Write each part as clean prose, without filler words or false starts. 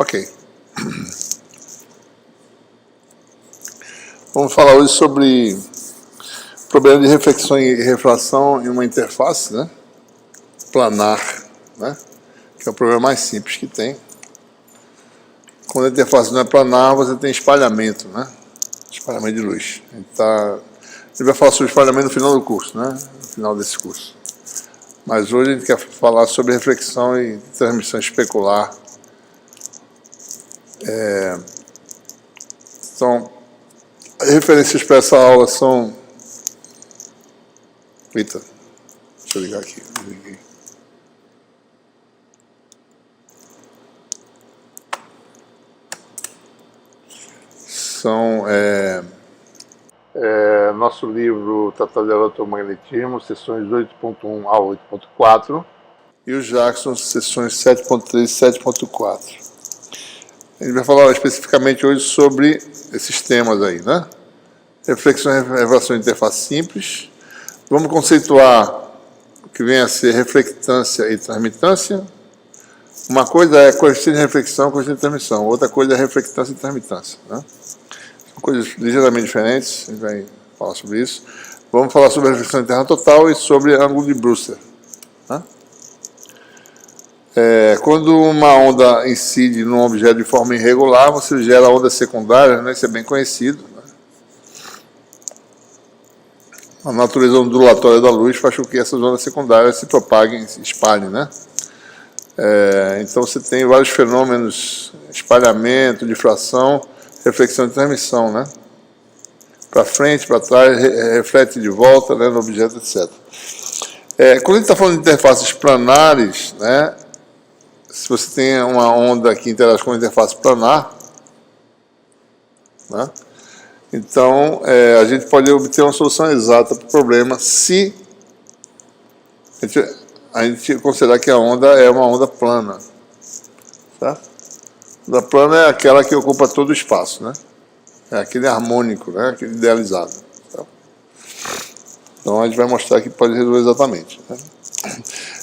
Ok. Vamos falar hoje sobre problema de reflexão e refração em uma interface, né? Planar, né? Que é o problema mais simples que tem. Quando a interface não é planar, você tem espalhamento, né? Espalhamento de luz. A gente vai falar sobre espalhamento no final do curso, né? No final desse curso. Mas hoje a gente quer falar sobre reflexão e transmissão especular. Então, as referências para essa aula são... Eita, deixa eu ligar aqui. São nosso livro Tratado de Eletromagnetismo, sessões 8.1 a 8.4, e o Jackson, sessões 7.3 e 7.4. A gente vai falar especificamente hoje sobre esses temas aí, né? Reflexão e refração de interface simples. Vamos conceituar o que vem a ser reflectância e transmitância. Uma coisa é coeficiente de reflexão, coeficiente de transmissão. Outra coisa é reflectância e transmitância, né? São coisas ligeiramente diferentes, a gente vai falar sobre isso. Vamos falar sobre a reflexão interna total e sobre ângulo de Brewster, né? Quando uma onda incide num objeto de forma irregular, você gera ondas secundárias, né? Isso é bem conhecido, né? A natureza ondulatória da luz faz com que essas ondas secundárias se propaguem, se espalhem, né? Então você tem vários fenômenos, espalhamento, difração, reflexão e transmissão, né? Para frente, para trás, reflete de volta, né, no objeto, etc. Quando a gente está falando de interfaces planares, né? Se você tem uma onda que interage com uma interface planar, né? Então, a gente pode obter uma solução exata para o problema se a gente considerar que a onda é uma onda plana. Certo? A onda plana é aquela que ocupa todo o espaço, né? É aquele harmônico, né? Aquele idealizado. Certo? Então, a gente vai mostrar que pode resolver exatamente, né?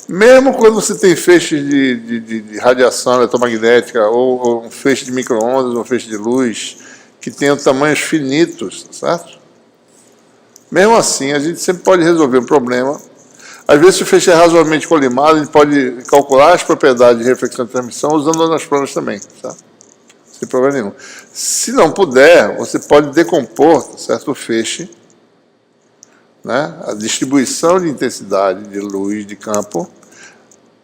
Mesmo quando você tem feixes de radiação eletromagnética, ou um feixe de micro-ondas, ou um feixe de luz, que tenham tamanhos finitos, certo? Mesmo assim, a gente sempre pode resolver um problema. Às vezes, se o feixe é razoavelmente colimado, a gente pode calcular as propriedades de reflexão e transmissão usando ondas planas também, certo? Sem problema nenhum. Se não puder, você pode decompor, certo, o feixe, né, a distribuição de intensidade de luz de campo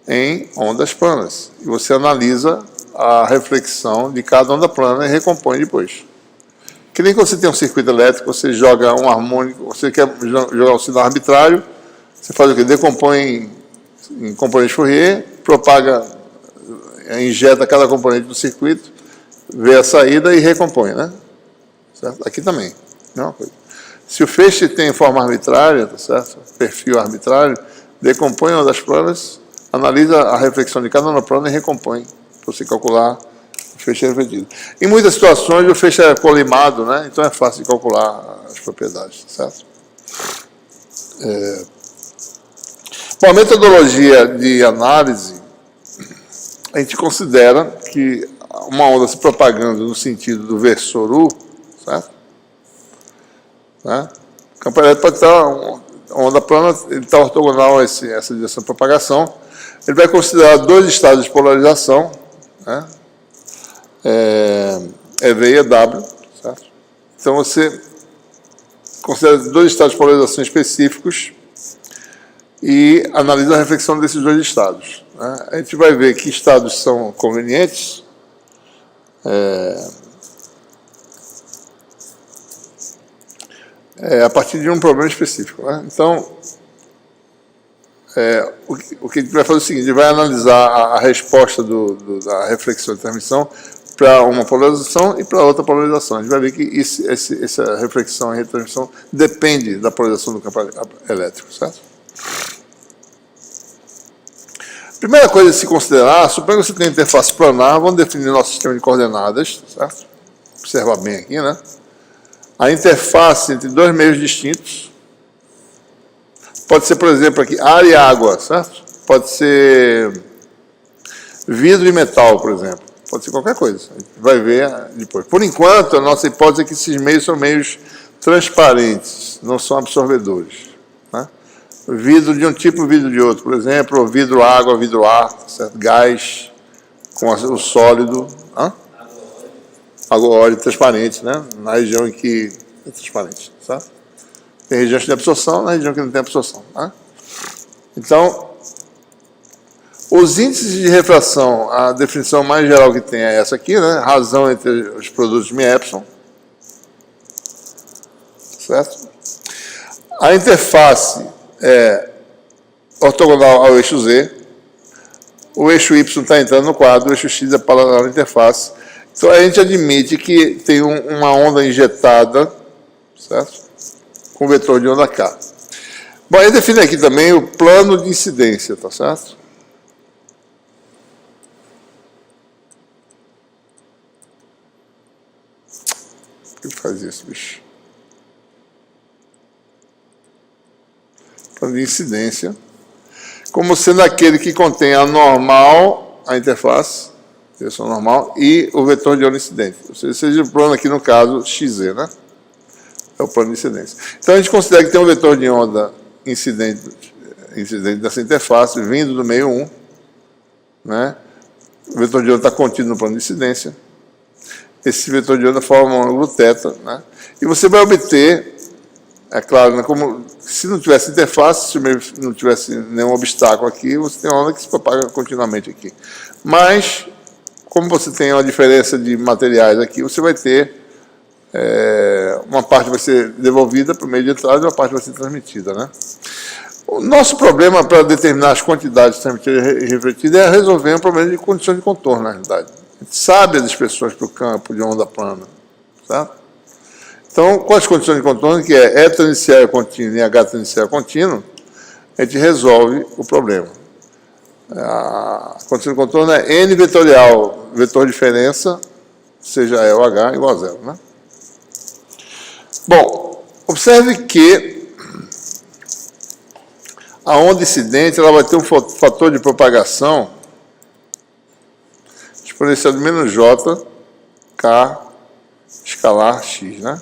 em ondas planas. E você analisa a reflexão de cada onda plana e recompõe depois. Que nem quando você tem um circuito elétrico, você joga um harmônico, você quer jogar um sinal arbitrário, você faz o quê? Decompõe em componente Fourier, propaga, injeta cada componente do circuito, vê a saída e recompõe, né? Certo? Aqui também, mesma coisa. Se o feixe tem forma arbitrária, tá certo? Perfil arbitrário, decompõe ondas planas, analisa a reflexão de cada onda plana e recompõe, para você calcular o feixe refletido. Em muitas situações, o feixe é colimado, né? Então é fácil de calcular as propriedades, certo? Bom, a metodologia de análise, a gente considera que uma onda se propagando no sentido do versor U, certo? Né? O campo elétrico pode estar, a onda plana, ele está ortogonal a essa direção de propagação. Ele vai considerar dois estados de polarização, né? EV e EW, certo? Então você considera dois estados de polarização específicos e analisa a reflexão desses dois estados, né? A gente vai ver que estados são convenientes, a partir de um problema específico, né? Então, o que a gente vai fazer é o seguinte: a gente vai analisar a resposta da reflexão e transmissão para uma polarização e para outra polarização. A gente vai ver que essa reflexão e transmissão depende da polarização do campo elétrico, certo? Primeira coisa a se considerar: suponha que você tem interface planar, vamos definir nosso sistema de coordenadas, certo? Observar bem aqui, né? A interface entre dois meios distintos pode ser, por exemplo, aqui, ar e água, certo? Pode ser vidro e metal, por exemplo, Pode ser qualquer coisa. A gente vai ver depois. Por enquanto, a nossa hipótese é que esses meios são meios transparentes, não são absorvedores. Né? Vidro de um tipo, vidro de outro. Por exemplo, vidro água, vidro ar, certo? Gás com o sólido. Água óleo transparente, né? Na região em que é transparente. Certo? Tem região que tem absorção, na região que não tem absorção. Tá? Então, os índices de refração, a definição mais geral que tem é essa aqui, né? Razão entre os produtos μ-epsilon. Certo? A interface é ortogonal ao eixo Z. O eixo Y está entrando no quadro, o eixo X é paralelo à interface. Então, a gente admite que tem uma onda injetada, certo? Com vetor de onda K. Bom, ele define aqui também o plano de incidência, tá certo? Por que faz isso, bicho? Plano de incidência, como sendo aquele que contém a normal, a interface, direção normal, e o vetor de onda incidente. Ou seja, o plano aqui, no caso, XZ, né? É o plano de incidência. Então, a gente considera que tem um vetor de onda incidente dessa interface, vindo do meio 1, né? O vetor de onda está contido no plano de incidência. Esse vetor de onda forma um ângulo θ, né? E você vai obter, é claro, né, como se não tivesse interface, se o meio não tivesse nenhum obstáculo aqui, você tem uma onda que se propaga continuamente aqui. Mas, como você tem uma diferença de materiais aqui, você vai ter uma parte vai ser devolvida para o meio de entrada e uma parte vai ser transmitida, né? O nosso problema para determinar as quantidades transmitidas e refletidas é resolver um problema de condições de contorno, na realidade. A gente sabe as expressões para o campo de onda plana, certo? Então, com as condições de contorno, que é E tangicial contínuo e H tangicial contínuo, a gente resolve o problema. A condição de contorno é N vetorial, vetor diferença, seja E ou H, igual a zero, né? Bom, observe que a onda incidente ela vai ter um fator de propagação exponencial de menos J, K, escalar X, né?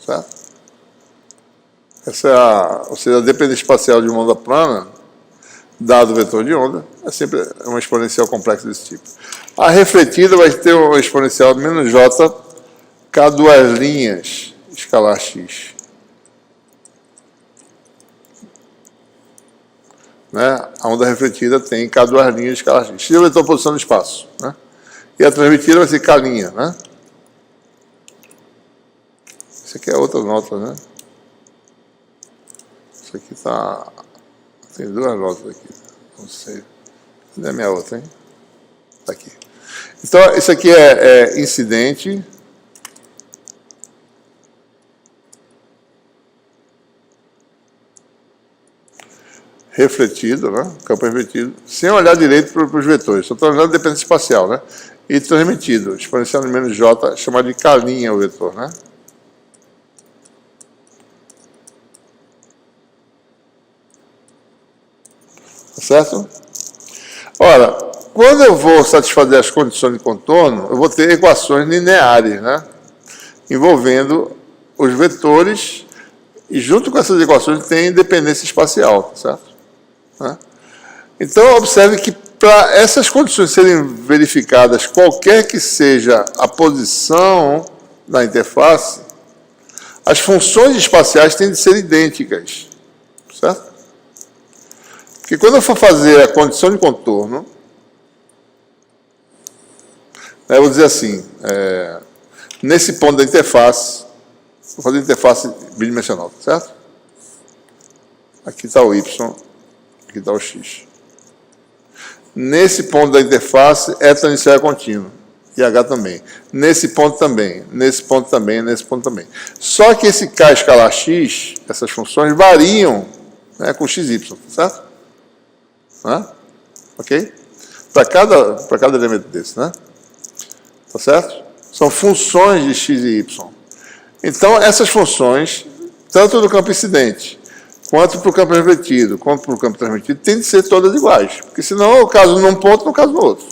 Certo? Essa é ou seja, a dependência espacial de uma onda plana, dado o vetor de onda, é sempre uma exponencial complexa desse tipo. A refletida vai ter uma exponencial de menos J, K duas linhas, escalar X. Né? A onda refletida tem K duas linhas, escalar X. X é o vetor de posição do espaço. Né? E a transmitida vai ser K', né? Isso aqui é outra nota, né? Isso aqui tá... Tem duas notas aqui. Não sei. Cadê a minha outra, hein? Tá aqui. Então, isso aqui é incidente. Refletido, né? Campo refletido, sem olhar direito para os vetores, só estou olhando a dependência espacial, né? E transmitido, exponencial de menos J, chamado de K' o vetor, né? Tá certo? Ora, quando eu vou satisfazer as condições de contorno, eu vou ter equações lineares, né? Envolvendo os vetores, e junto com essas equações tem dependência espacial, tá certo? Então, observe que para essas condições serem verificadas, qualquer que seja a posição da interface, as funções espaciais têm de ser idênticas, certo? Porque quando eu for fazer a condição de contorno, eu vou dizer assim, nesse ponto da interface, vou fazer interface bidimensional, certo? Aqui está o Y, aqui está o X. Nesse ponto da interface, E tangicial é contínuo, e H também. Nesse ponto também, nesse ponto também, nesse ponto também. Só que esse K escalar X, essas funções variam, né, com XY, certo? Ok? Para cada elemento desse, né? Tá certo? São funções de X e Y. Então, essas funções, tanto do campo incidente, quanto para o campo refletido, quanto para o campo transmitido, tem de ser todas iguais. Porque senão eu caso num ponto, não caso no outro.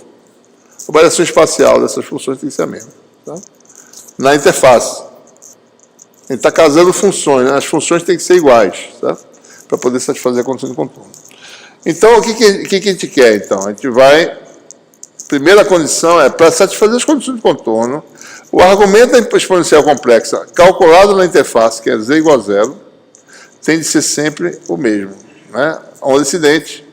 A variação espacial dessas funções tem que ser a mesma. Tá? Na interface. A gente está casando funções, né? As funções têm que ser iguais, tá? Para poder satisfazer a condição de contorno. Então, o que a gente quer? Então, a gente vai... Primeira condição é, para satisfazer as condições de contorno, o argumento da exponencial complexa calculado na interface, que é z igual a zero, tem de ser sempre o mesmo. Né? Onda incidente,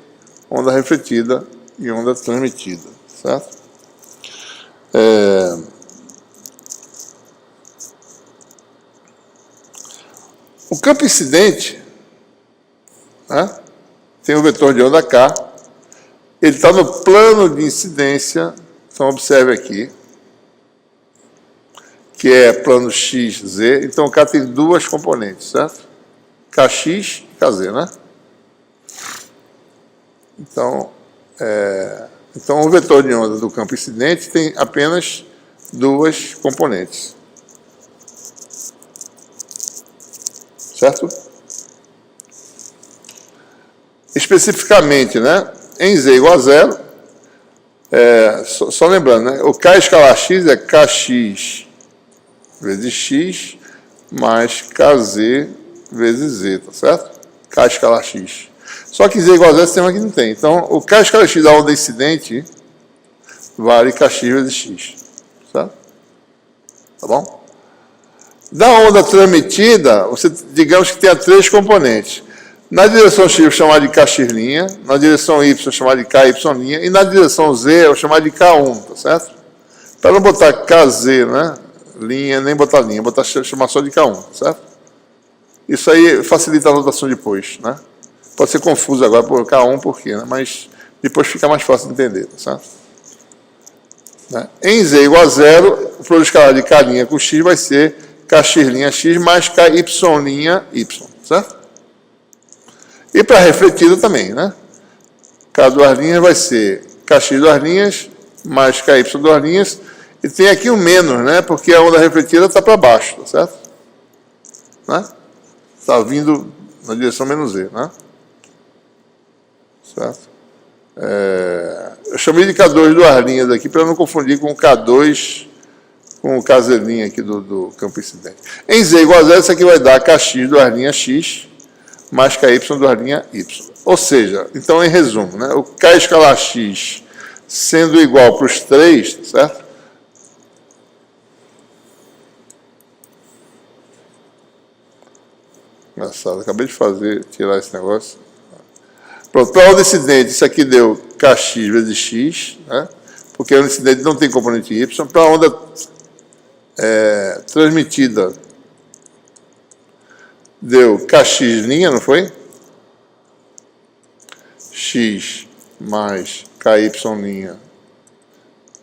onda refletida e onda transmitida. Certo? O campo incidente, né, tem o vetor de onda K, ele está no plano de incidência, então observe aqui, que é plano x, z, então o K tem duas componentes, certo? Kx e Kz, né? Então o vetor de onda do campo incidente tem apenas duas componentes. Certo? Especificamente, né, em z igual a zero, só lembrando, né, o K escalar x é Kx vezes x mais Kz vezes z, tá certo? K escalar x. Só que z igual a zero, esse termo aqui não tem. Então, o K escalar x da onda incidente vale Kx vezes x. Certo? Tá bom? Da onda transmitida, você, digamos que tenha três componentes. Na direção x eu chamar de Kx', na direção y eu chamar de Ky', e na direção z eu chamar de K1, tá certo? Para não botar Kz, né, linha, nem botar linha, chamar só de K1, tá certo? Isso aí facilita a anotação depois, né? Pode ser confuso agora por K1, por quê, né? Mas depois fica mais fácil de entender, tá certo? Né? Em z igual a zero, o produto escalar de K' com x vai ser Kx' mais Ky', certo? E para refletida também, né? K duas linhas vai ser Kx duas linhas mais Ky duas linhas. E tem aqui um menos, né? Porque a onda refletida está para baixo, tá certo? Né? Está vindo na direção menos z, né? Certo? Eu chamei de K2 duas linhas aqui para não confundir com o K2 com o Kz' aqui do campo incidente. Em z igual a zero, isso aqui vai dar Kx duas linhas x mais Ky duas linhas y. Ou seja, então em resumo, né, o K escalar x sendo igual para os três, certo? Engraçado, acabei de tirar esse negócio. Pronto, para a onda incidente, isso aqui deu Kx vezes x, né? Porque a onda incidente não tem componente y. Para a onda transmitida, deu Kx', não foi? X mais Ky',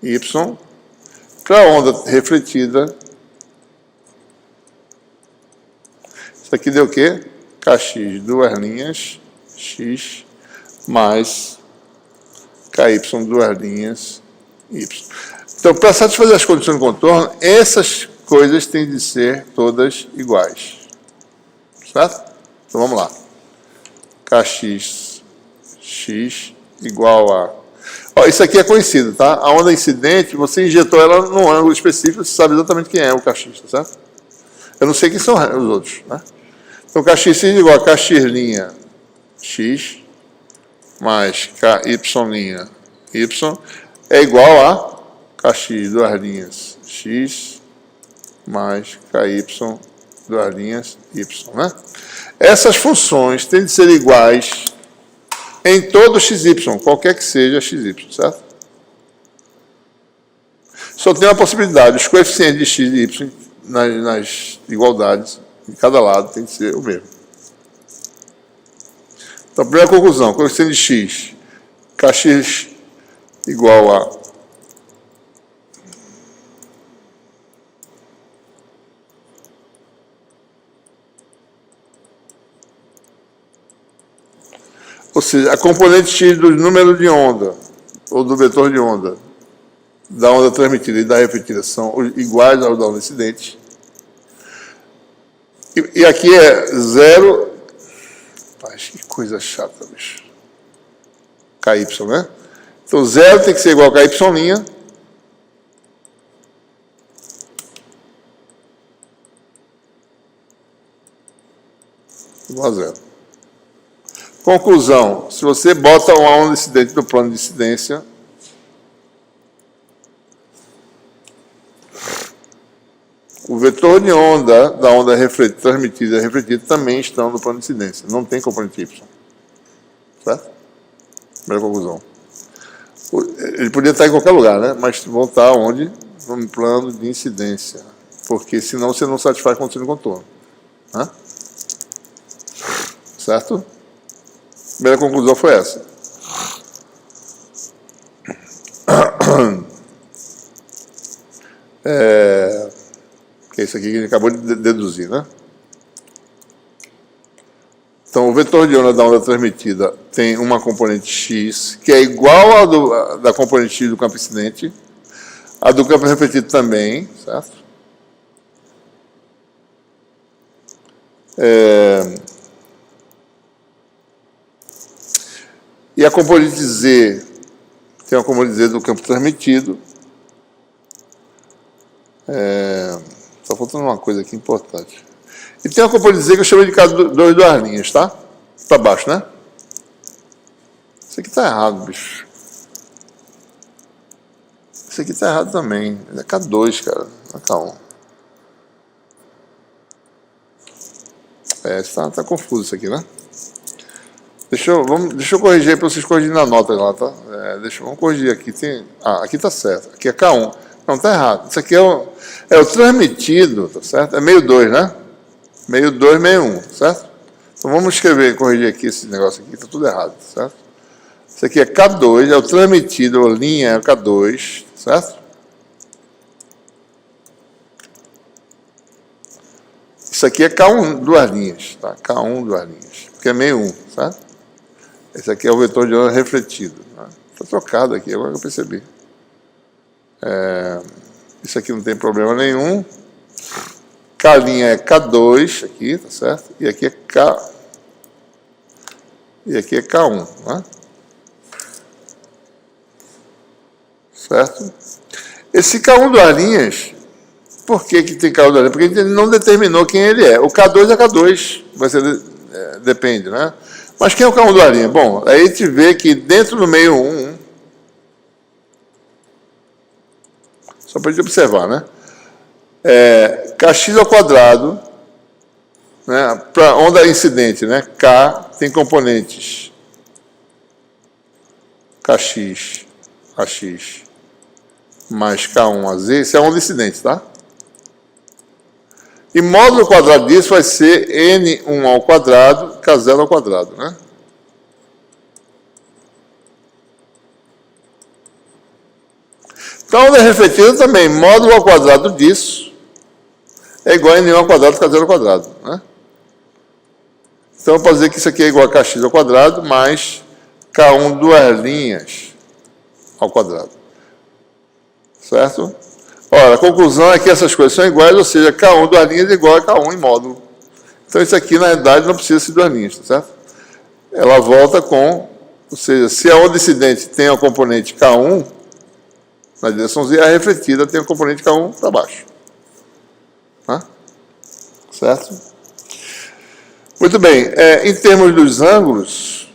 y. Para a onda refletida, isso aqui deu o quê? Kx duas linhas, x mais Ky duas linhas, y. Então, para satisfazer as condições de contorno, essas coisas têm de ser todas iguais. Certo? Então, vamos lá. Kx x igual a... Ó, isso aqui é conhecido, tá? A onda incidente, você injetou ela num ângulo específico, você sabe exatamente quem é o Kx, tá certo? Eu não sei quem são os outros, né? Então, Kx igual a Kx' x mais Ky' y é igual a Kx duas linhas x mais Ky duas linhas y, né? Essas funções têm de ser iguais em todo xy, qualquer que seja xy, certo? Só tem uma possibilidade, os coeficientes de x e y nas igualdades de cada lado tem que ser o mesmo. Então, primeira conclusão, coeficiente de x, Kx igual a ou seja, a componente x do número de onda, ou do vetor de onda, da onda transmitida e da refletida são iguais ao da onda incidente. E aqui é zero. Mas que coisa chata, bicho. Ky, né? Então, zero tem que ser igual a Ky', igual a zero. Conclusão, se você bota uma onda incidente no plano de incidência, o vetor de onda da onda transmitida e refletida também estão no plano de incidência. Não tem componente Y. Certo? Primeira conclusão. Ele podia estar em qualquer lugar, né? Mas vão estar onde? No plano de incidência. Porque senão você não satisfaz a condição de contorno. Né? Certo? Primeira conclusão foi essa. Que é isso aqui que a gente acabou de deduzir, né? Então, o vetor de onda da onda transmitida tem uma componente x, que é igual à da componente x do campo incidente, a do campo refletido também, certo? E a componente z tem uma componente z do campo transmitido. Só faltando uma coisa aqui importante. E tem uma componente z que eu chamei de K2 duas linhas, tá? Para baixo, né? Isso aqui tá errado, bicho. Isso aqui tá errado também. É K2, cara. Não é K1. Tá confuso isso aqui, né? Deixa eu corrigir aí para vocês corrigirem na nota lá, tá? Vamos corrigir aqui. Aqui tá certo. Aqui é K1. Não, tá errado. Isso aqui é o transmitido, tá certo? É meio 2, né? Meio 2, meio 1, certo? Então vamos corrigir aqui esse negócio aqui, tá tudo errado, certo? Isso aqui é K2, é o transmitido, a linha é o K2, certo? Isso aqui é K1, duas linhas, tá? K1, duas linhas, porque é meio 1, certo? Esse aqui é o vetor de onda refletido. Está trocado aqui, agora que eu percebi. Isso aqui não tem problema nenhum. K' é K2 aqui, tá certo? E aqui é K. E aqui é K1, né? Certo? Esse K1 duas linhas, por que tem K1 duas linhas? Porque a gente não determinou quem ele é. O K2 é K2, vai ser, depende, né? Mas quem é o K1 duas linhas? Bom, aí a gente vê que dentro do meio 1, só para a gente observar, né? Kx ao quadrado, né? Para onda incidente, né? K tem componentes Kx, Ax, mais K1 a Z, isso é onda incidente, tá? E módulo quadrado disso vai ser N1 ao quadrado, K0 ao quadrado, né? Então, a onda refletida também, módulo ao quadrado disso é igual a N1 ao quadrado, K0 ao quadrado, né? Então, eu posso dizer que isso aqui é igual a Kx ao quadrado, mais K1 duas linhas ao quadrado. Certo? Ora, a conclusão é que essas coisas são iguais, ou seja, K1 duas linhas é igual a K1 em módulo. Então, isso aqui, na verdade, não precisa ser duas linhas, tá certo? Ela volta com, ou seja, se a onda incidente tem a componente K1, na direção Z, a refletida tem a componente K1 para baixo. Tá? Certo? Muito bem. Em termos dos ângulos,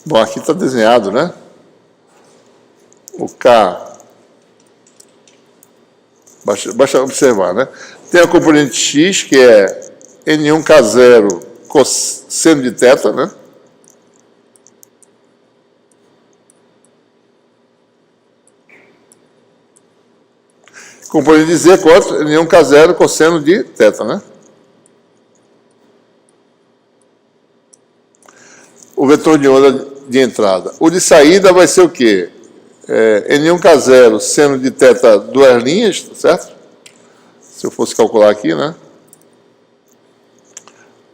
bom, aqui está desenhado, né? O K. Basta observar, né? Tem a componente X, que é N1K0 cosseno de θ, né? Componente de Z, N1K0 cosseno de θ, né? O vetor de onda de entrada. O de saída vai ser o quê? N1K0 seno de θ duas linhas, tá certo? Se eu fosse calcular aqui, né?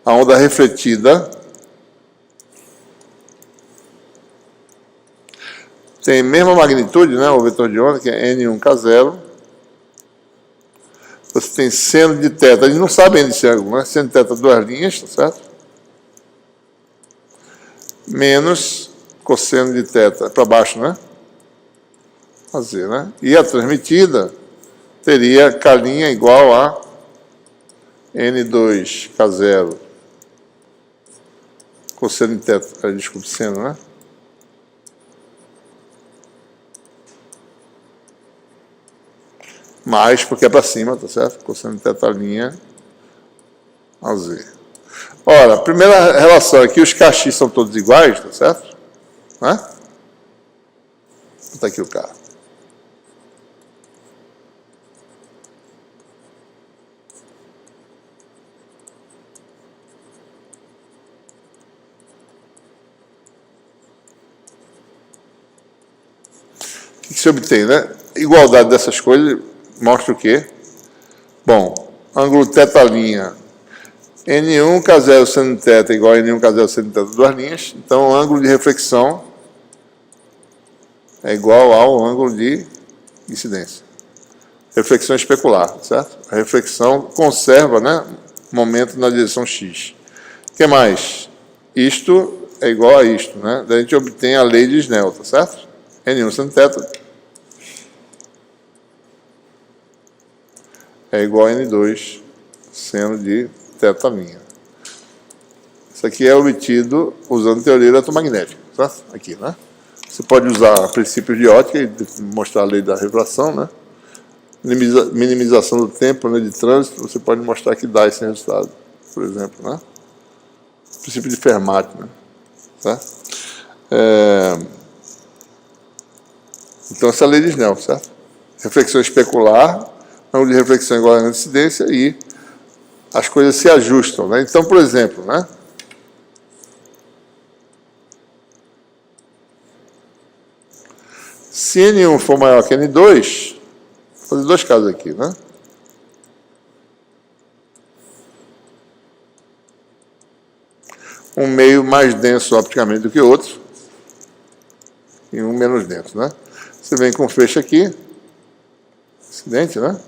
A onda refletida tem a mesma magnitude, né? O vetor de onda, que é N1K0. Você tem seno de θ, a gente não sabe ainda esse ângulo, né? Seno de θ duas linhas, tá certo? menos cosseno de θ, para baixo, né? A Z, né? E a transmitida teria K' igual a N2K0 cosseno de θ, desculpe, seno, né? Mais, porque é para cima, tá certo? Cosseno de θ' a Z. Ora, a primeira relação é que os Kx são todos iguais, tá certo? Né? Está aqui o K. O que se obtém, né? Igualdade dessas coisas mostra o quê? Bom, ângulo θ', N1K0 seno de θ igual a N1K0 seno de θ, duas linhas. Então, o ângulo de reflexão é igual ao ângulo de incidência. Reflexão especular, certo? A reflexão conserva, né, momento na direção x. O que mais? Isto é igual a isto, né? Daí a gente obtém a lei de Snell, tá certo? N1 seno de θ é igual a N2 seno de θ'. Isso aqui é obtido usando teoria eletromagnética, certo? Aqui, né? Você pode usar princípios de ótica e mostrar a lei da refração, né? Minimização do tempo, né, de trânsito, você pode mostrar que dá esse resultado, por exemplo, né? Princípio de Fermat, né? Certo? Então, essa é a lei de Snell, certo? Reflexão especular, ângulo de reflexão igual a incidência e as coisas se ajustam, né? Então, por exemplo, né? Se N1 for maior que N2, vou fazer dois casos aqui, né? Um meio mais denso opticamente do que outro e um menos denso, né? Você vem com feixe aqui, incidente, né?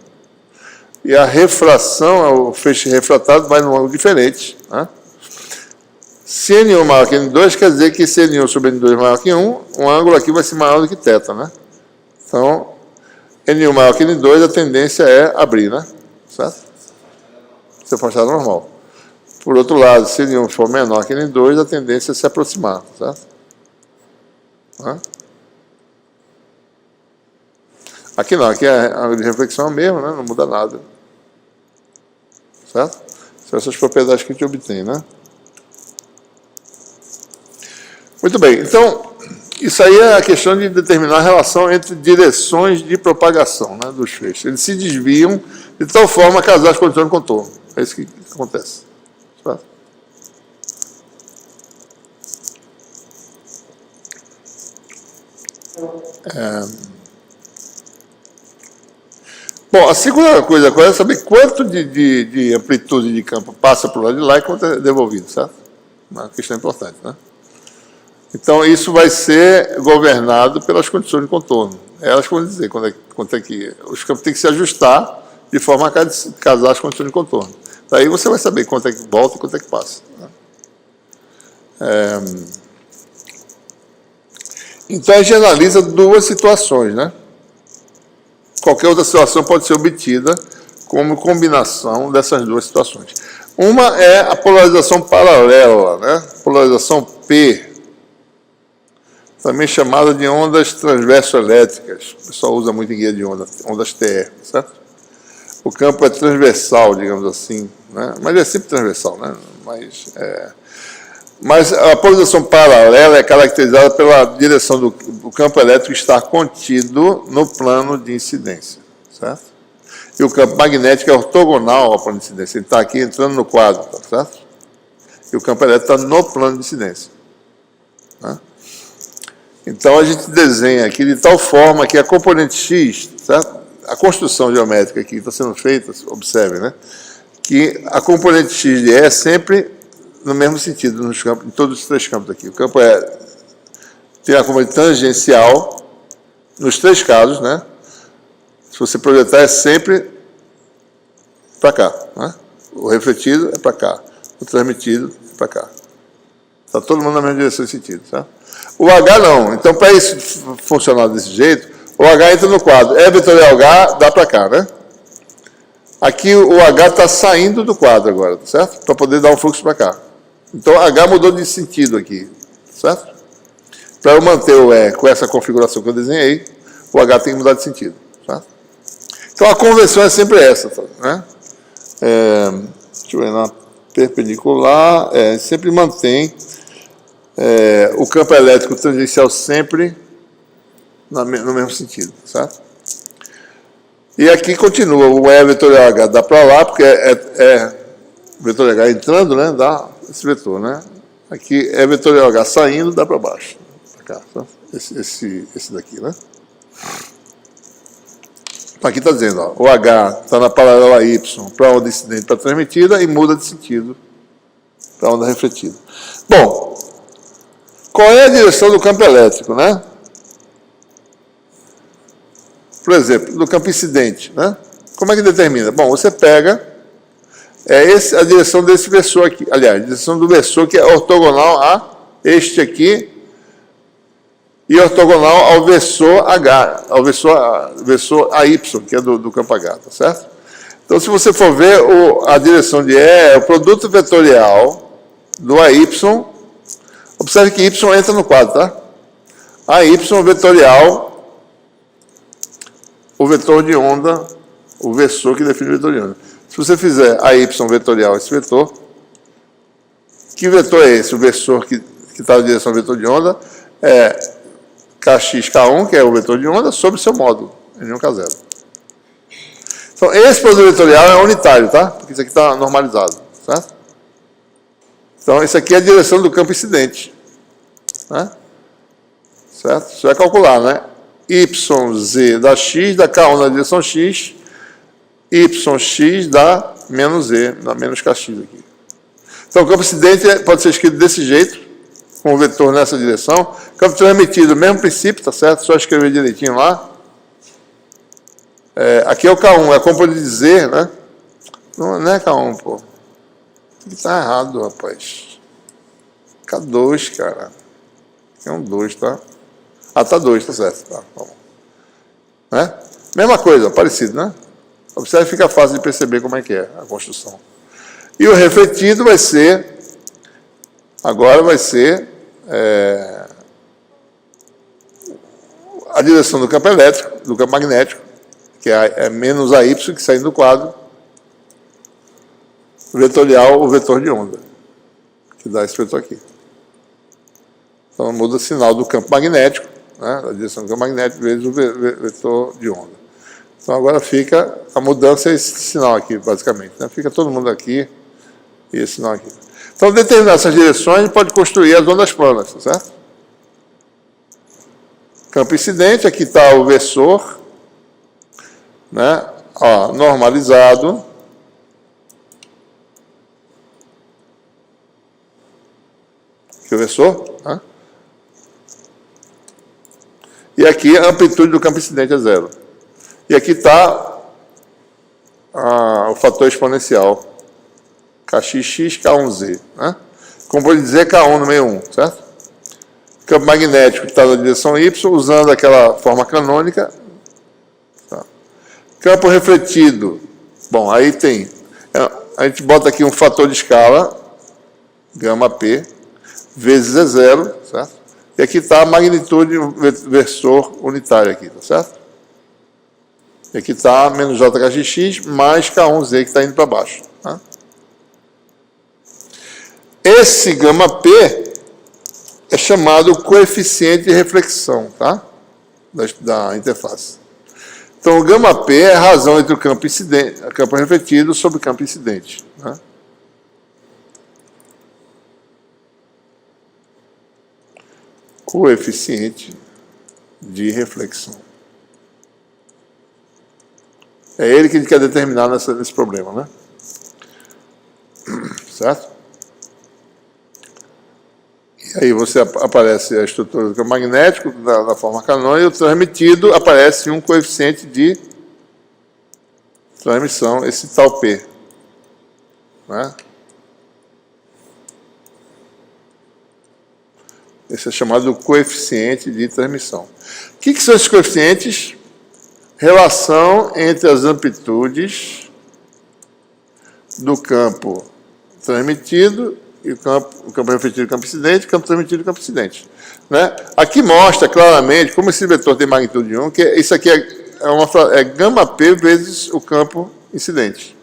E a refração, o feixe refratado vai num ângulo diferente, né? Se N1 maior que N2, quer dizer que se N1 sobre N2 maior que 1, o ângulo aqui vai ser maior do que θ, né? Então, N1 maior que N2, a tendência é abrir, né? Certo? Se afastar normal. Por outro lado, se N1 for menor que N2, a tendência é se aproximar, certo? Né? Aqui não, aqui a ângulo de reflexão é o mesmo, né? Não muda nada. Certo? São essas propriedades que a gente obtém, né? Muito bem, então, isso aí é a questão de determinar a relação entre direções de propagação, né, dos feixes. Eles se desviam de tal forma a casar as condições de contorno. É isso que acontece. Certo? Bom, a segunda coisa agora é saber quanto de amplitude de campo passa para o lado de lá e quanto é devolvido, certo? Uma questão importante, né? Então, isso vai ser governado pelas condições de contorno. Elas vão dizer quanto é que... Os campos têm que se ajustar de forma a casar as condições de contorno. Daí você vai saber quanto é que volta e quanto é que passa. Então, a gente analisa duas situações, né? Qualquer outra situação pode ser obtida como combinação dessas duas situações. Uma é a polarização paralela, né? Polarização P, também chamada de ondas transverso-elétricas. O pessoal usa muito em guia de ondas TE, certo? O campo é transversal, digamos assim, né? Mas é sempre transversal, né? Mas a polarização paralela é caracterizada pela direção do campo elétrico estar contido no plano de incidência, certo? E o campo magnético é ortogonal ao plano de incidência. Ele está aqui entrando no quadro, tá certo? E o campo elétrico está no plano de incidência, né? Então, a gente desenha aqui de tal forma que a componente X, certo? A construção geométrica aqui que está sendo feita, observe, né? Que a componente X de E é sempre no mesmo sentido, nos campos, em todos os três campos aqui. O campo tem a componente tangencial, nos três casos, né? Se você projetar, é sempre para cá, né? O refletido é para cá, o transmitido é para cá. Está todo mundo na mesma direção e sentido, certo? O H não. Então, para isso funcionar desse jeito, o H entra no quadro. E vetorial H dá para cá, né? Aqui o H está saindo do quadro agora, certo? Para poder dar um fluxo para cá. Então, H mudou de sentido aqui, certo? Para eu manter o E com essa configuração que eu desenhei, o H tem que mudar de sentido, certo? Então, a convenção é sempre essa, né? Deixa eu ver, na perpendicular, sempre mantém o campo elétrico tangencial sempre no mesmo sentido, certo? E aqui continua, o E vetorial H dá para lá, porque o vetorial H entrando, né, dá esse vetor, né? Aqui é vetorial H saindo, dá para baixo, pra cá, tá? Esse daqui, né? Aqui está dizendo, ó, o H está na paralela Y para a onda incidente para transmitida e muda de sentido para a onda refletida. Bom, qual é a direção do campo elétrico, né? Por exemplo, do campo incidente, né? Como é que determina? Bom, você pega a direção desse versor aqui. Aliás, a direção do versor que é ortogonal a este aqui e ortogonal ao versor H, ao versor AY, que é do campo H, tá certo? Então, se você for ver, a direção de E é o produto vetorial do AY. Observe que Y entra no quadro, tá? AY vetorial, o vetor de onda, o versor que define o vetor de onda. Se você fizer AY vetorial esse vetor, que vetor é esse? O versor que está na direção ao vetor de onda é Kx, K1, que é o vetor de onda, sobre o seu módulo, N1, K0. Então, esse produto vetorial é unitário, tá? Porque isso aqui está normalizado, certo? Então, isso aqui é a direção do campo incidente, né? Certo? Você vai calcular, né? YZ dá X, dá K1 na direção X, YX dá menos Z, dá menos Kx aqui. Então, o campo incidente pode ser escrito desse jeito, com o vetor nessa direção. Campo transmitido, mesmo princípio, tá certo? Só escrever direitinho lá. Aqui é o K1, é a componente de Z, né? Não é K1, pô. Tá errado, rapaz. K2, cara. Aqui é um 2, tá? Ah, tá 2, tá certo. Tá bom. Né? Mesma coisa, parecido, né? Observe, fica fácil de perceber como é que é a construção. E o refletido vai ser, agora vai ser a direção do campo elétrico, do campo magnético, que é menos AY que sai do quadro, vetorial, o vetor de onda, que dá esse vetor aqui. Então muda o sinal do campo magnético, né, a direção do campo magnético vezes o vetor de onda. Então agora fica, a mudança é esse sinal aqui, basicamente, né? Fica todo mundo aqui e esse sinal aqui. Então, determinar essas direções, a gente pode construir as ondas planas, tá certo? Campo incidente, aqui está o versor, né? Ó, normalizado. Aqui o versor, né? E aqui a amplitude do campo incidente é 0. E aqui está o fator exponencial, Kxx, K1Z, né? Como pode dizer, K1 no meio 1, certo? Campo magnético está na direção Y, usando aquela forma canônica. Tá. Campo refletido, bom, aí tem, a gente bota aqui um fator de escala, gama P, vezes E0, certo? E aqui está a magnitude versor unitário aqui, tá certo? E aqui está menos JKX mais K1Z que está indo para baixo. Tá? Esse gama P é chamado coeficiente de reflexão, tá? Da interface. Então, o gama P é a razão entre o campo refletido sobre o campo incidente. Tá? Coeficiente de reflexão. É ele que a gente quer determinar nesse problema, né? Certo? E aí você aparece a estrutura do campo magnético da forma canônica e o transmitido aparece um coeficiente de transmissão, esse tal P. Né? Esse é chamado coeficiente de transmissão. O que são esses coeficientes? Relação entre as amplitudes do campo transmitido e o campo refletido e o campo incidente, campo transmitido e campo incidente. Né? Aqui mostra claramente como esse vetor tem magnitude 1, que isso aqui é gama P vezes o campo incidente,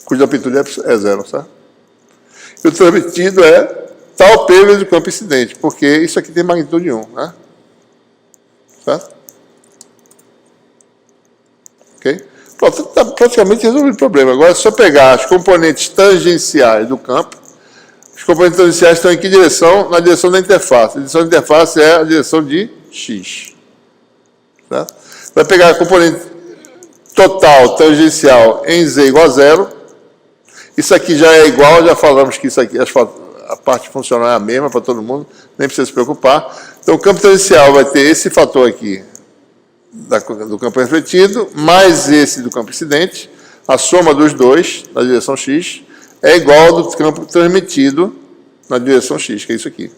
cuja amplitude é zero, certo? E o transmitido é tal P vezes o campo incidente, porque isso aqui tem magnitude 1, né? Certo? Ok? Pronto, está praticamente resolvido o problema. Agora é só pegar as componentes tangenciais do campo. Os componentes tangenciais estão em que direção? Na direção da interface. A direção da interface é a direção de x. Certo? Vai pegar a componente total tangencial em z igual a zero. Isso aqui já é igual, já falamos que isso aqui, a parte funcional é a mesma para todo mundo, nem precisa se preocupar. Então, o campo tangencial vai ter esse fator aqui do campo refletido, mais esse do campo incidente, a soma dos dois, na direção x, é igual ao do campo transmitido na direção x, que é isso aqui.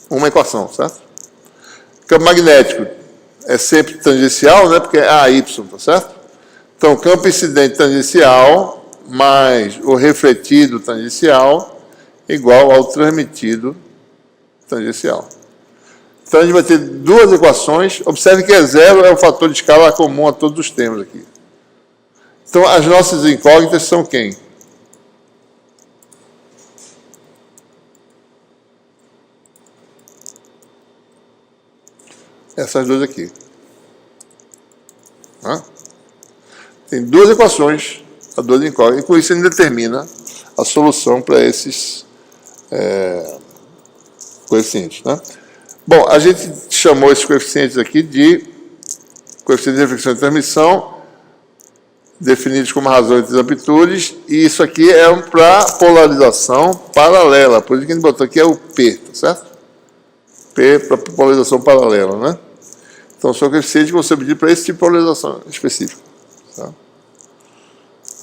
Uma equação, certo? Campo magnético é sempre tangencial, né, porque é AY, tá certo? Então, campo incidente tangencial mais o refletido tangencial igual ao transmitido tangencial. Então, a gente vai ter duas equações. Observe que zero é o fator de escala comum a todos os termos aqui. Então, as nossas incógnitas são quem? Essas duas aqui. Tem duas equações, a duas incógnitas, e com isso ele determina a solução para esses coeficientes, né? Bom, a gente chamou esses coeficientes aqui de coeficientes de reflexão e transmissão, definidos como razão entre as amplitudes, e isso aqui é para polarização paralela, por isso que a gente botou aqui é o P, tá certo? P para polarização paralela, né? Então, são coeficientes que vão ser medidos para esse tipo de polarização específica. Tá?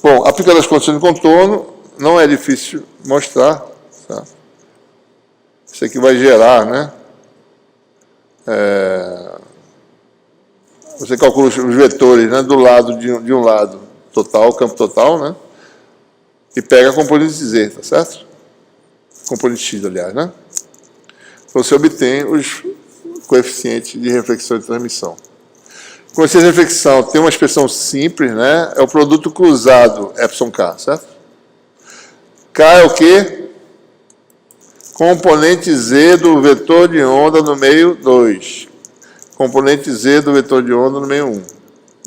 Bom, aplicando as condições de contorno, não é difícil mostrar. Tá? Isso aqui vai gerar, né? Você calcula os vetores, né, do lado de um lado total, o campo total, né? E pega a componente Z, tá certo? Componente X, aliás, né? Então, você obtém os coeficientes de reflexão e transmissão. O coeficiente de reflexão tem uma expressão simples, né? É o produto cruzado εk, certo? K é o quê? Componente Z do vetor de onda no meio 2. Componente Z do vetor de onda no meio 1.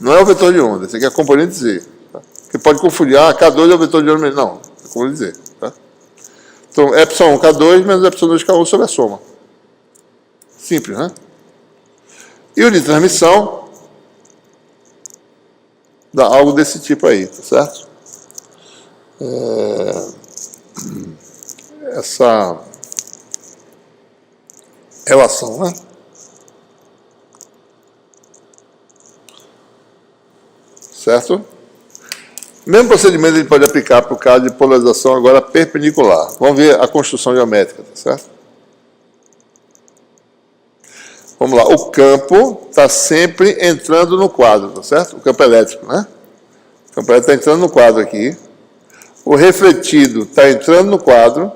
Não é o vetor de onda, esse aqui é a componente Z. Tá? Você pode confundir, K2 é o vetor de onda no meio. Não, é a componente Z. Tá? Então, ε1 K2 menos ε2 K1 sobre a soma. Simples, né? E o de transmissão dá algo desse tipo aí, tá certo? Essa relação, né? Certo? O mesmo procedimento a gente pode aplicar para o caso de polarização agora perpendicular. Vamos ver a construção geométrica, tá certo? Vamos lá, o campo está sempre entrando no quadro, tá certo? O campo elétrico, né? O campo elétrico está entrando no quadro aqui. O refletido está entrando no quadro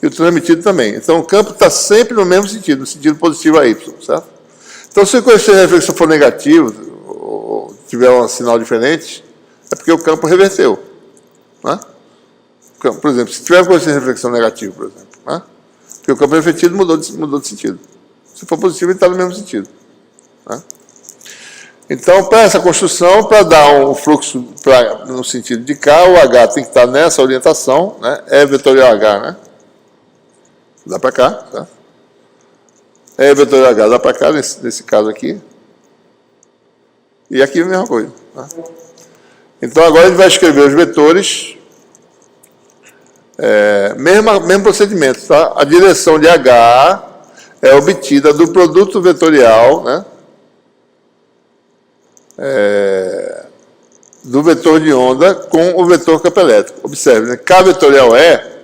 e o transmitido também. Então, o campo está sempre no mesmo sentido, no sentido positivo a Y, certo? Então, se o coeficiente de reflexão for negativo, ou tiver um sinal diferente, é porque o campo reverteu, né? Por exemplo, se tiver um coeficiente de reflexão negativo, por exemplo, né? Porque o campo refletido mudou de sentido. Se for positivo, ele está no mesmo sentido. Né? Então, para essa construção, para dar um fluxo no sentido de cá, o H tem que estar nessa orientação, né? É vetorial H, né? Dá para cá, tá? É vetorial H, dá para cá, nesse caso aqui. E aqui é a mesma coisa. Tá? Então, agora a gente vai escrever os vetores, mesmo procedimento, tá? A direção de H é obtida do produto vetorial, né? Do vetor de onda com o vetor campo elétrico. Observe, né? K vetorial E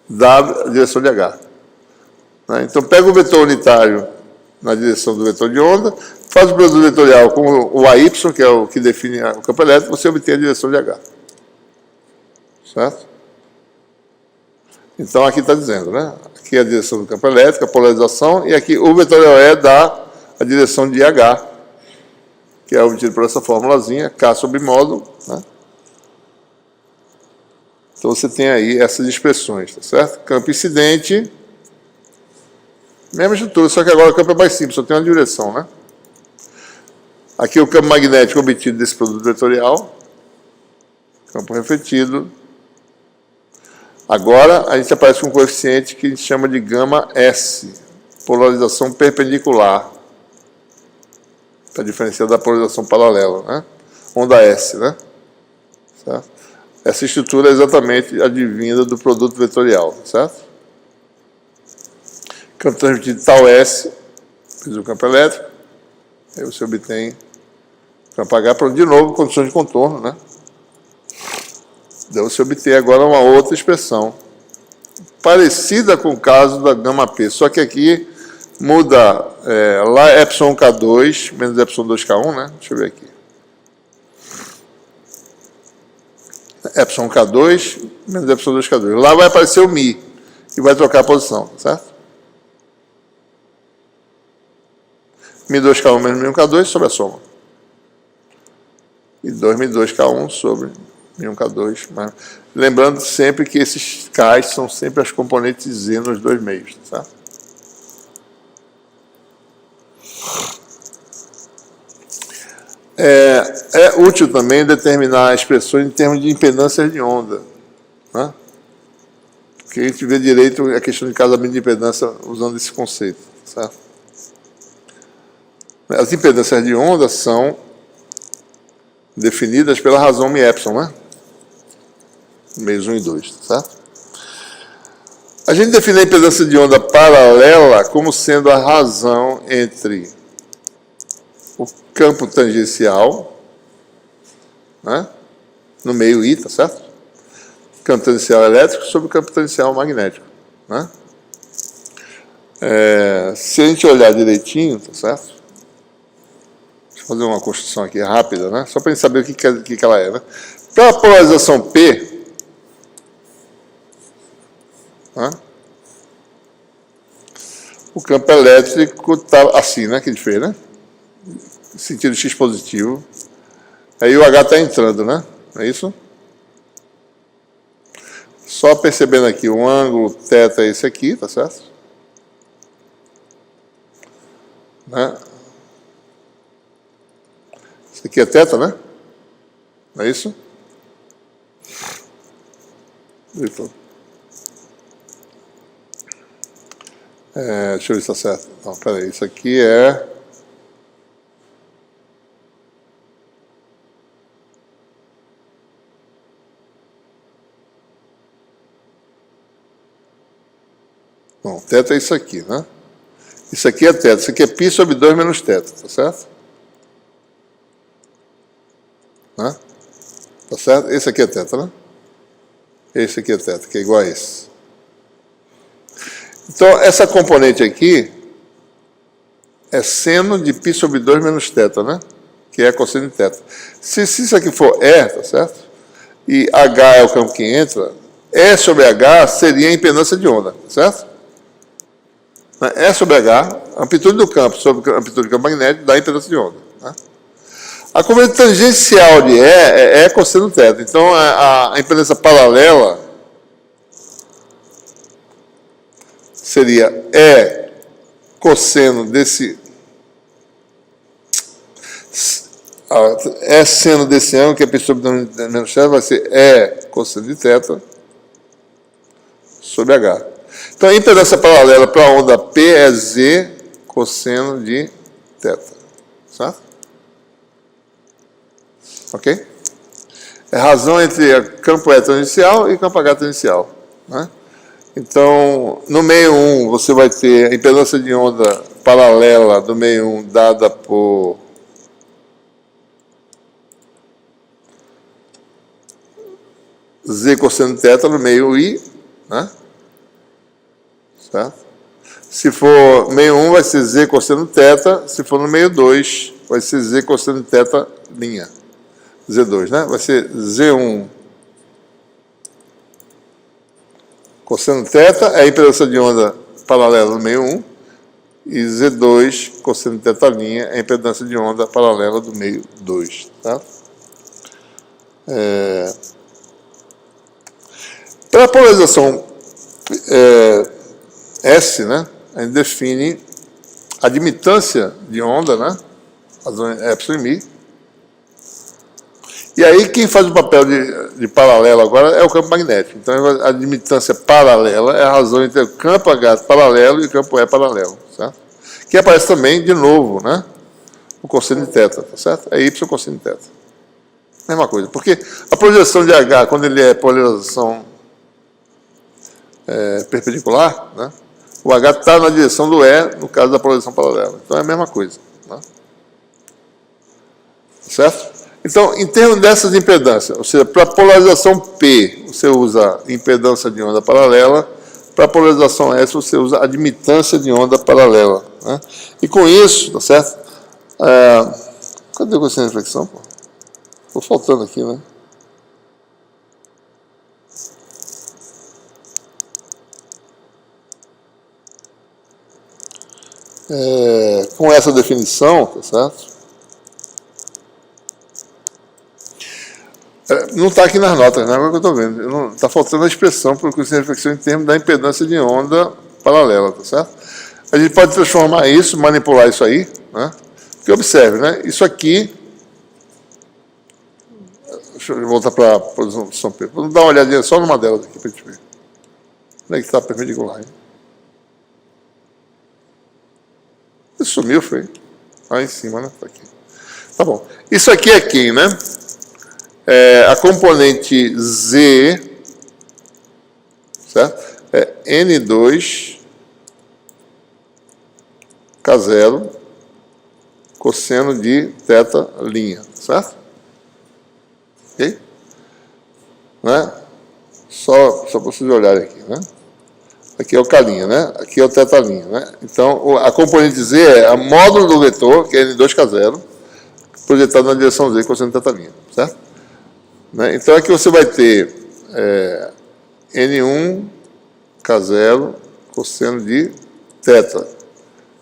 dá a direção de H. né? Então, pega o vetor unitário na direção do vetor de onda, faz o produto vetorial com o AY, que é o que define o campo elétrico, você obtém a direção de H. Certo? Então, aqui está dizendo, né? Aqui é a direção do campo elétrico, a polarização, e aqui o vetorial E dá a direção de H, que é obtido por essa formulazinha, K sobre módulo, né? Então, você tem aí essas expressões, tá certo? Campo incidente, mesma estrutura, só que agora o campo é mais simples, só tem uma direção, né? Aqui o campo magnético obtido desse produto vetorial, campo refletido. Agora, a gente aparece com um coeficiente que a gente chama de gama S, polarização perpendicular, para diferenciar da polarização paralela, né? Onda S, né? Certo? Essa estrutura é exatamente advinda do produto vetorial, certo? Campo transmitido tal S, fiz o campo elétrico, aí você obtém campo H, pronto, de novo, condições de contorno, né? Daí você obtém agora uma outra expressão, parecida com o caso da gama P, só que aqui muda, lá é epsilon K2 menos epsilon 2K1, né? Deixa eu ver aqui. Epsilon K2 menos epsilon 2K2. Lá vai aparecer o Mi, e vai trocar a posição, certo? Mi 2K1 menos Mi 1K2 sobre a soma. E 2 Mi 2K1 sobre Mi 1K2. Mas lembrando sempre que esses K's são sempre as componentes Z nos dois meios, certo? É útil também determinar expressões em termos de impedâncias de onda, né? Porque a gente vê direito a questão de casamento de impedância usando esse conceito, certo? As impedâncias de onda são definidas pela razão μ, né? Meios 1 e 2, certo? A gente define a impedância de onda paralela como sendo a razão entre o campo tangencial, né? No meio I, tá certo? Campo tangencial elétrico sobre o campo tangencial magnético, né? Se a gente olhar direitinho, tá certo? Deixa eu fazer uma construção aqui rápida, né? Só para a gente saber o que ela é, né? Para a polarização P, né? O campo elétrico está assim, né? Que a gente fez, né? Sentido X positivo. Aí o H está entrando, né? É isso? Só percebendo aqui, o ângulo θ é esse aqui, tá certo? Né? Isso aqui é θ, né? Não é isso? Deixa eu ver se está certo. Não, peraí, isso aqui é... Bom, θ é isso aqui, né? Isso aqui é θ, isso aqui é π sobre 2 menos θ, tá certo? Né? Tá certo? Esse aqui é θ, né? Esse aqui é θ, que é igual a esse. Então, essa componente aqui é seno de π sobre 2 menos θ, né? Que é cosseno de θ. Se isso aqui for E, tá certo? E H é o campo que entra, E sobre H seria a impedância de onda, tá certo? E sobre H, a amplitude do campo sobre a amplitude do campo magnético dá a impedância de onda, né? A componente tangencial de E é cosseno θ. Então, a impedância paralela seria E cosseno desse... E seno desse ângulo, que é π sobre menos θ, vai ser E cosseno de θ sobre H. Então, a impedância paralela para a onda P é Z cosseno de θ. Certo? Ok? É a razão entre campo E tangencial e campo H tangencial, né? Então, no meio 1, você vai ter a impedância de onda paralela do meio 1 dada por Z cosseno de θ no meio I, né? Certo? Se for meio 1, vai ser Z cosseno θ. Se for no meio 2, vai ser Z cosseno θ linha. Z2, né? Vai ser Z1 cosseno θ, é a impedância de onda paralela no meio 1, e Z2 cosseno θ linha é a impedância de onda paralela do meio 2. Tá? Para a polarização S, né, a gente define a admitância de onda, né, razão epsilon e mi. E aí quem faz o papel de paralelo agora é o campo magnético. Então a admitância paralela é a razão entre o campo H paralelo e o campo E paralelo, certo? Que aparece também, de novo, né, o cosseno de θ, tá certo? É Y cosseno de θ. Mesma coisa, porque a projeção de H, quando ele é polarização perpendicular, né, o H está na direção do E, no caso da polarização paralela. Então é a mesma coisa. Né? Certo? Então, em termos dessas impedâncias, ou seja, para a polarização P, você usa impedância de onda paralela, para a polarização S, você usa admitância de onda paralela. Né? E com isso, tá certo? Cadê o cosseno de reflexão? Estou faltando aqui, né? Com essa definição, tá certo? Não está aqui nas notas, né? Agora que eu estou vendo. Está faltando a expressão para o cosseno de reflexão em termos da impedância de onda paralela, tá certo? A gente pode transformar isso, manipular isso aí, né? Porque observe, né? Isso aqui. Deixa eu voltar para a posição de São Pedro. Vamos dar uma olhadinha só numa delas aqui para a gente ver. Onde é que está perpendicular, hein? Sumiu, foi? Lá em cima, né? Tá aqui. Tá bom. Isso aqui é quem, né? A componente Z, certo? É N2 K0 cosseno de θ linha, certo? Ok? Né? Só para vocês olharem aqui, né? Aqui é o K', né? Aqui é o θ', né? Então, a componente Z é a módulo do vetor, que é N2K0, projetado na direção Z, cosseno de θ', certo? Né? Então, aqui você vai ter N1K0, cosseno de θ.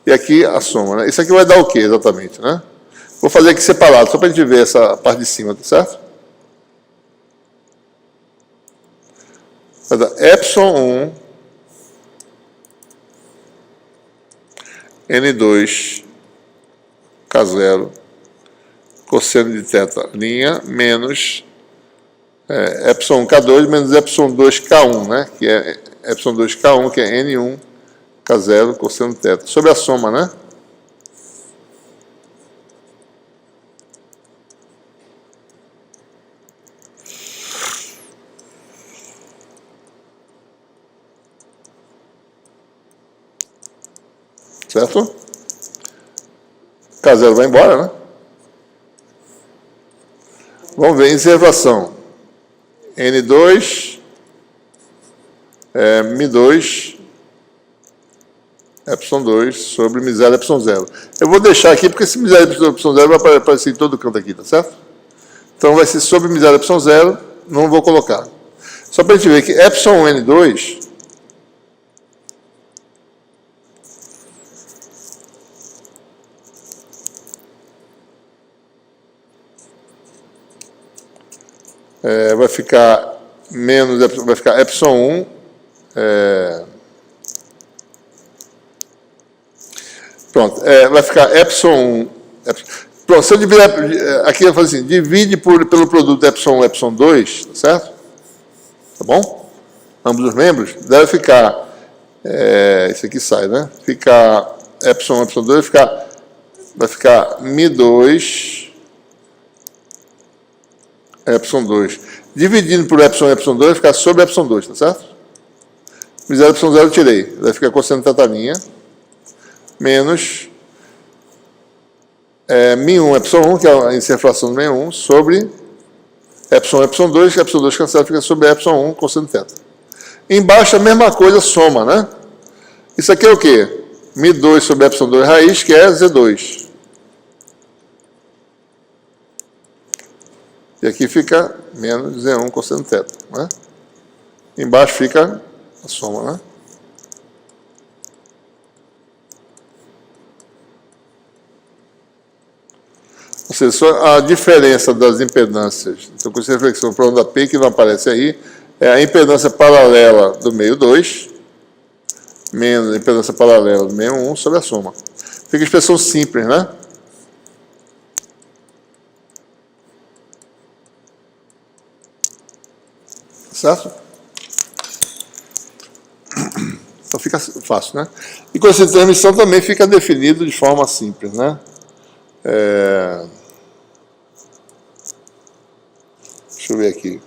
E aqui a soma, né? Isso aqui vai dar o quê, exatamente, né? Vou fazer aqui separado, só para a gente ver essa parte de cima, tá certo? Vai dar epsilon 1 N2 K0 cosseno de θ linha menos epsilon K2 menos epsilon 2 K1, né? Que é epsilon 2 K1, que é N1 K0 cosseno de θ. Sobre a soma, né? Certo? K0 vai embora, né? Vamos ver, observação. N2, Mi2, epsilon 2 sobre Mi0, epsilon 0. Eu vou deixar aqui, porque esse Mi0, epsilon 0 vai aparecer em todo canto aqui, tá certo? Então vai ser sobre Mi0, epsilon 0, não vou colocar. Só para a gente ver que epsilon N2 vai ficar menos, vai ficar epsilon 1 pronto, vai ficar epsilon 1 pronto, se eu dividir aqui eu falo assim, divide pelo produto epsilon 1 epsilon 2, tá certo? Tá bom? Ambos os membros, deve ficar isso aqui sai, né? Ficar epsilon 1 epsilon 2 vai ficar Mi2 epsilon 2. Dividindo por epsilon e epsilon 2, vai ficar sobre epsilon 2, tá certo? Mi0 epsilon 0 eu tirei. Vai ficar cosseno de θ' menos Mi1 epsilon 1, que é a inserflação do Mi1, sobre epsilon epsilon 2, que epsilon 2 cancela, fica sobre epsilon 1, cosseno de θ. Embaixo a mesma coisa, soma, né? Isso aqui é o quê? Mi2 sobre ε2 raiz, que é Z2. E aqui fica menos Z1 cosseno θ, né? Embaixo fica a soma, né? Ou seja, só a diferença das impedâncias, então com essa reflexão para onda P, que não aparece aí, é a impedância paralela do meio 2, menos a impedância paralela do meio 1 sobre a soma. Fica expressão simples, né? Certo? Então fica fácil, né? E com essa transmissão também fica definido de forma simples, né? Deixa eu ver aqui.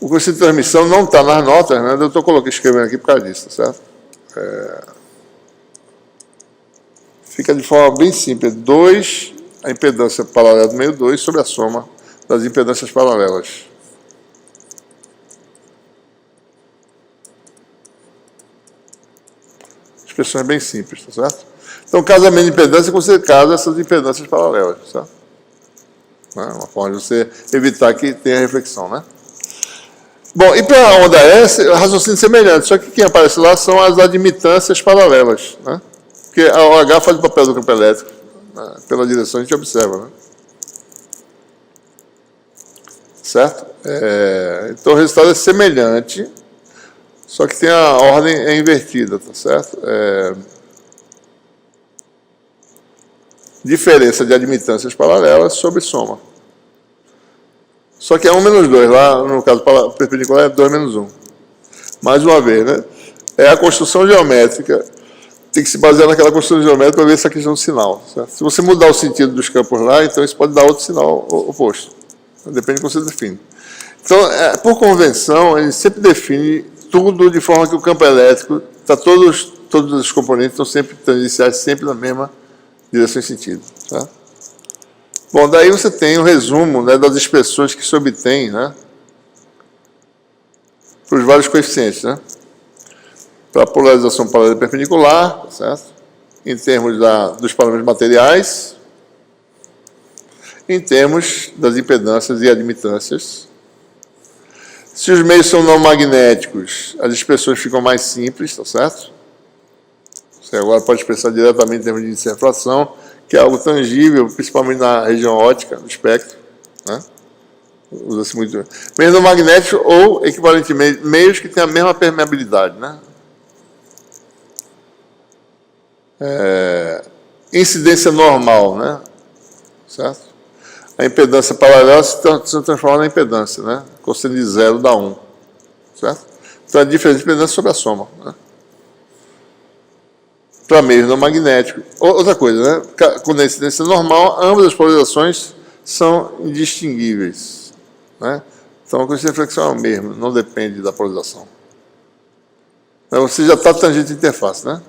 O conceito de transmissão não está nas notas, né? Eu estou escrevendo aqui por causa disso, certo? Fica de forma bem simples. 2, a impedância paralela do meio 2 sobre a soma das impedâncias paralelas. Expressões bem simples, tá certo? Então, casamento de impedância, você casa essas impedâncias paralelas, certo? Uma forma de você evitar que tenha reflexão, né? Bom, e para a onda S, raciocínio semelhante, só que quem aparece lá são as admitâncias paralelas, né? Porque a OH faz o papel do campo elétrico, né? Pela direção a gente observa, né? Certo? Então o resultado é semelhante, só que tem a ordem invertida, tá certo? Diferença de admitâncias paralelas sobre soma. Só que é 1 menos 2, lá no caso perpendicular é 2 menos 1. Mais uma vez, né? É a construção geométrica, tem que se basear naquela construção geométrica para ver essa questão do sinal. Certo? Se você mudar o sentido dos campos lá, então isso pode dar outro sinal oposto. Depende de como você define. Então, por convenção, ele sempre define tudo de forma que o campo elétrico, todos os componentes estão sempre tangenciais, sempre na mesma direção e sentido. Tá? Bom, daí você tem o resumo, né, das expressões que se obtém, né, para os vários coeficientes, né? Para a polarização paralela e perpendicular, certo? Em termos dos parâmetros materiais, em termos das impedâncias e admitâncias. Se os meios são não magnéticos, as expressões ficam mais simples, tá certo? Você agora pode expressar diretamente em termos de índice de refração, que é algo tangível, principalmente na região óptica, no espectro, né? Usa-se muito. Meios não magnéticos ou, equivalentemente, meios que têm a mesma permeabilidade, né? Incidência normal, né? Certo? A impedância paralela se transforma na impedância, né? Cosseno de 0 dá 1, certo? Então, a diferença de impedância sobre a soma, né? Para meios não magnéticos. Outra coisa, né? Com a incidência normal, ambas as polarizações são indistinguíveis, né? Então, a coeficiente de reflexão é o mesmo, não depende da polarização. Então, você já está tangente de interface, né?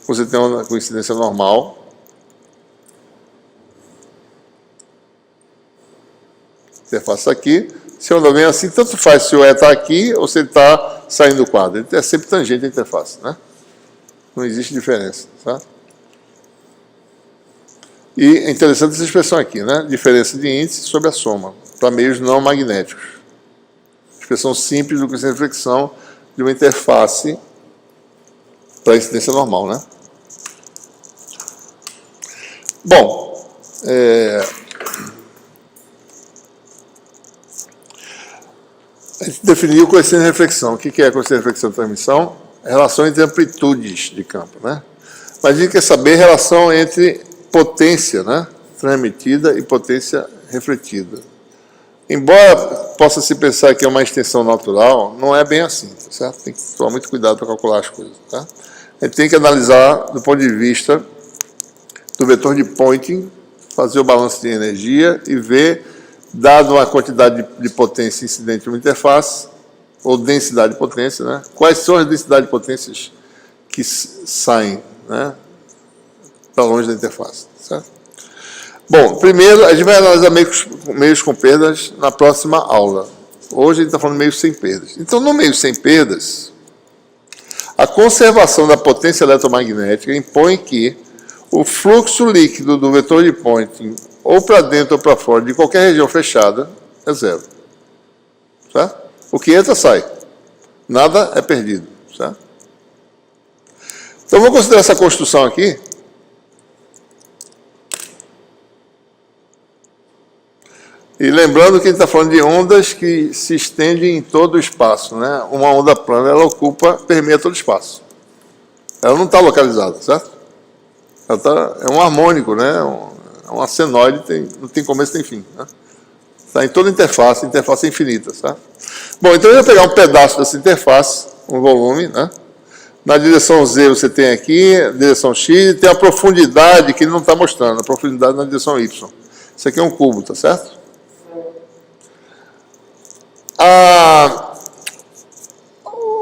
Você tem uma coincidência normal. Interface aqui. Se a onda vem assim, tanto faz se o E está aqui ou se ele está saindo do quadro. Ele é sempre tangente à interface, né? Não existe diferença, tá? E é interessante essa expressão aqui, né? Diferença de índice sobre a soma, para meios não magnéticos. Expressão simples do coeficiente de reflexão de uma interface para a incidência normal, né? Bom, a gente definiu o coeficiente de reflexão. O que é coeficiente de reflexão de transmissão? É a relação entre amplitudes de campo, né? Mas a gente quer saber a relação entre potência, né, transmitida e potência refletida. Embora possa se pensar que é uma extensão natural, não é bem assim, tá certo? Tem que tomar muito cuidado para calcular as coisas, tá? A gente tem que analisar do ponto de vista do vetor de Poynting, fazer o balanço de energia e ver, dado uma quantidade de potência incidente em uma interface, ou densidade de potência, né? Quais são as densidades de potências que saem, né, para longe da interface, certo? Bom, primeiro, a gente vai analisar meios com perdas na próxima aula. Hoje a gente está falando de meios sem perdas. Então, no meio sem perdas, A conservação da potência eletromagnética impõe que o fluxo líquido do vetor de Poynting, ou para dentro ou para fora, de qualquer região fechada, é zero. Certo? O que entra, sai. Nada é perdido. Certo? Então, vou considerar essa construção aqui. E lembrando que a gente está falando de ondas que se estendem em todo o espaço, né? Uma onda plana, ela permeia todo o espaço. Ela não está localizada, certo? Ela é um harmônico, né? É um senoide, não tem começo nem fim. Né? Está em toda a interface é infinita, certo? Bom, então eu vou pegar um pedaço dessa interface, um volume, né? Na direção Z você tem aqui, direção X, e tem a profundidade que ele não está mostrando, a profundidade na direção Y. Isso aqui é um cubo, tá certo?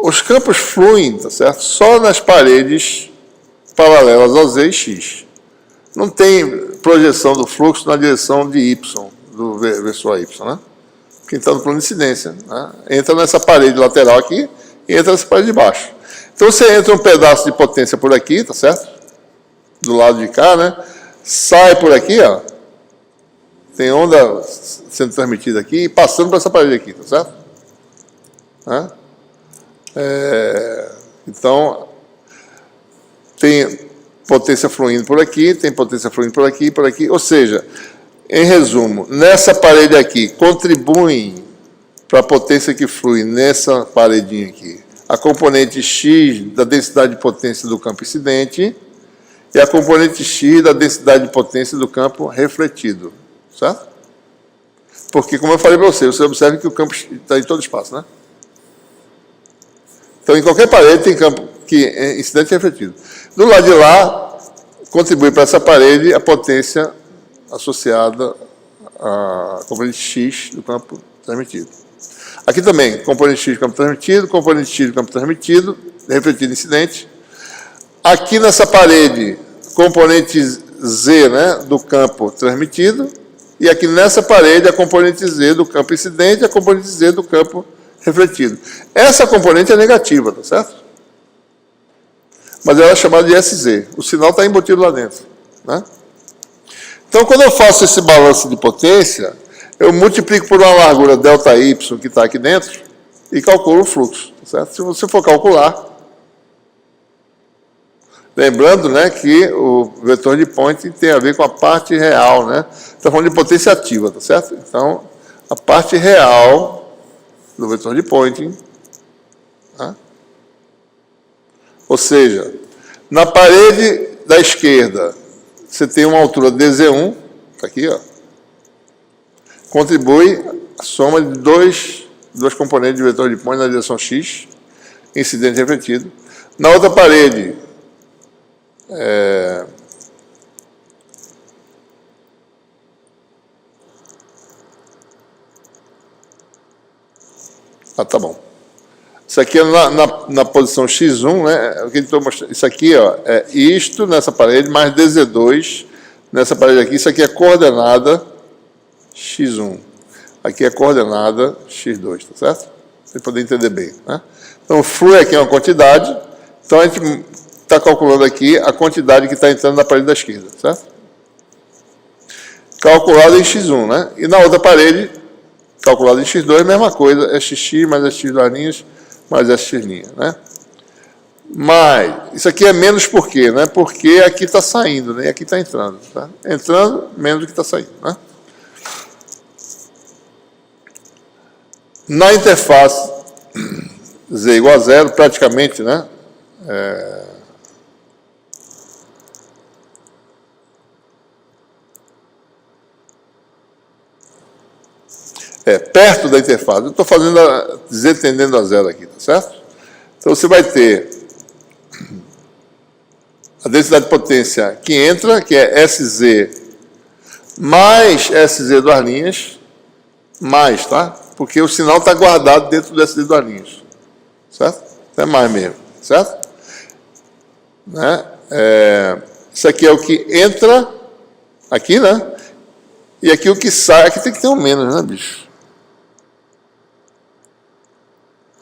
Os campos fluem, tá certo? Só nas paredes paralelas ao Z e X. Não tem projeção do fluxo na direção de Y, do verso a Y, né? Que está no plano de incidência. Né? Entra nessa parede lateral aqui e entra nessa parede de baixo. Então você entra um pedaço de potência por aqui, tá certo? Do lado de cá, né? Sai por aqui, ó. Tem onda sendo transmitida aqui e passando por essa parede aqui, tá certo? Né? Então, tem potência fluindo por aqui, tem potência fluindo por aqui e por aqui. Ou seja, em resumo, nessa parede aqui, contribuem para a potência que flui nessa paredinha aqui a componente X da densidade de potência do campo incidente e a componente X da densidade de potência do campo refletido. Certo? Porque, como eu falei para você observa que o campo está em todo o espaço, né? Então, em qualquer parede tem campo que é incidente e refletido. Do lado de lá, contribui para essa parede a potência associada à componente X do campo transmitido. Aqui também, componente X do campo transmitido, componente X do campo transmitido, refletido incidente. Aqui nessa parede, componente Z, né, do campo transmitido. E aqui nessa parede, a componente Z do campo incidente e a componente Z do campo refletido. Essa componente é negativa, tá certo? Mas ela é chamada de SZ. O sinal está embutido lá dentro. Né? Então, quando eu faço esse balanço de potência, eu multiplico por uma largura ΔY que está aqui dentro e calculo o fluxo. Tá certo? Se você for calcular, lembrando, né, que o vetor de Poynting tem a ver com a parte real, né? Está falando de potência ativa, tá certo? Então, a parte real do vetor de Poynting, né? Ou seja, na parede da esquerda, você tem uma altura dz1, está aqui, ó, contribui a soma de duas componentes de vetor de Poynting na direção X, incidente e refletido. Na outra parede, tá bom. Isso aqui é na posição x1, né? O que estou mostrando. Isso aqui, ó, é isto nessa parede, mais dz2 nessa parede aqui. Isso aqui é coordenada x1. Aqui é coordenada x2, tá certo? Para você poder entender bem. Né? Então, o fluxo aqui é uma quantidade. Então, a gente está calculando aqui a quantidade que está entrando na parede da esquerda, certo? Calculado em x1, né? E na outra parede, calculado em x2, mesma coisa, é xx mais x linhas mais x', né? Mas, isso aqui é menos por quê? Né? Porque aqui está saindo, né? E aqui está entrando, tá? Entrando, menos do que está saindo, né? Na interface Z igual a zero, praticamente, né? Perto da interface. Eu estou fazendo Z tendendo a zero aqui, tá certo? Então, você vai ter a densidade de potência que entra, que é SZ mais SZ duas linhas, mais, tá? Porque o sinal está guardado dentro do SZ duas linhas, certo? É mais mesmo, certo? Né? Isso aqui é o que entra aqui, né? E aqui o que sai, aqui tem que ter um menos, né, bicho?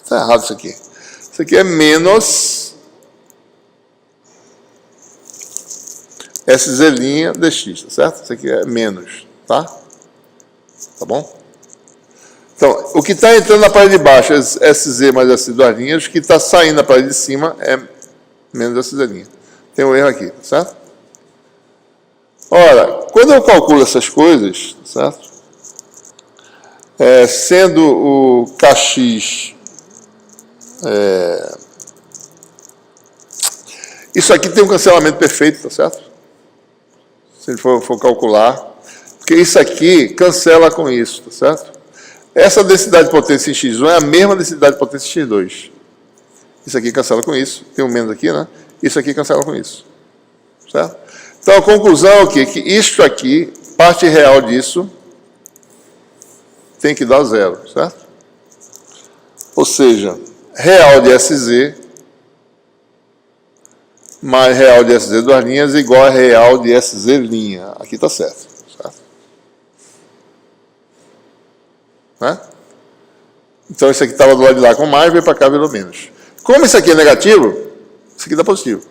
Está errado isso aqui. Isso aqui é menos SZ' dx, tá certo? Isso aqui é menos, tá? Tá bom? Então, o que está entrando na parede de baixo é SZ mais SZ duas linhas, o que está saindo na parede de cima é menos SZ'. Tem um erro aqui, tá certo? Ora, quando eu calculo essas coisas, tá certo? Sendo o Kx... isso aqui tem um cancelamento perfeito, tá certo? Se ele for calcular. Porque isso aqui cancela com isso, tá certo? Essa densidade de potência em x1 é a mesma densidade de potência em x2. Isso aqui cancela com isso. Tem um menos aqui, né? Isso aqui cancela com isso. Certo? Então, a conclusão é o quê? Que isto aqui, parte real disso, tem que dar zero, certo? Ou seja, real de SZ mais real de SZ duas linhas igual a real de SZ'. Aqui está certo. Né? Então, isso aqui estava do lado de lá com mais, veio para cá, virou menos. Como isso aqui é negativo, isso aqui dá positivo.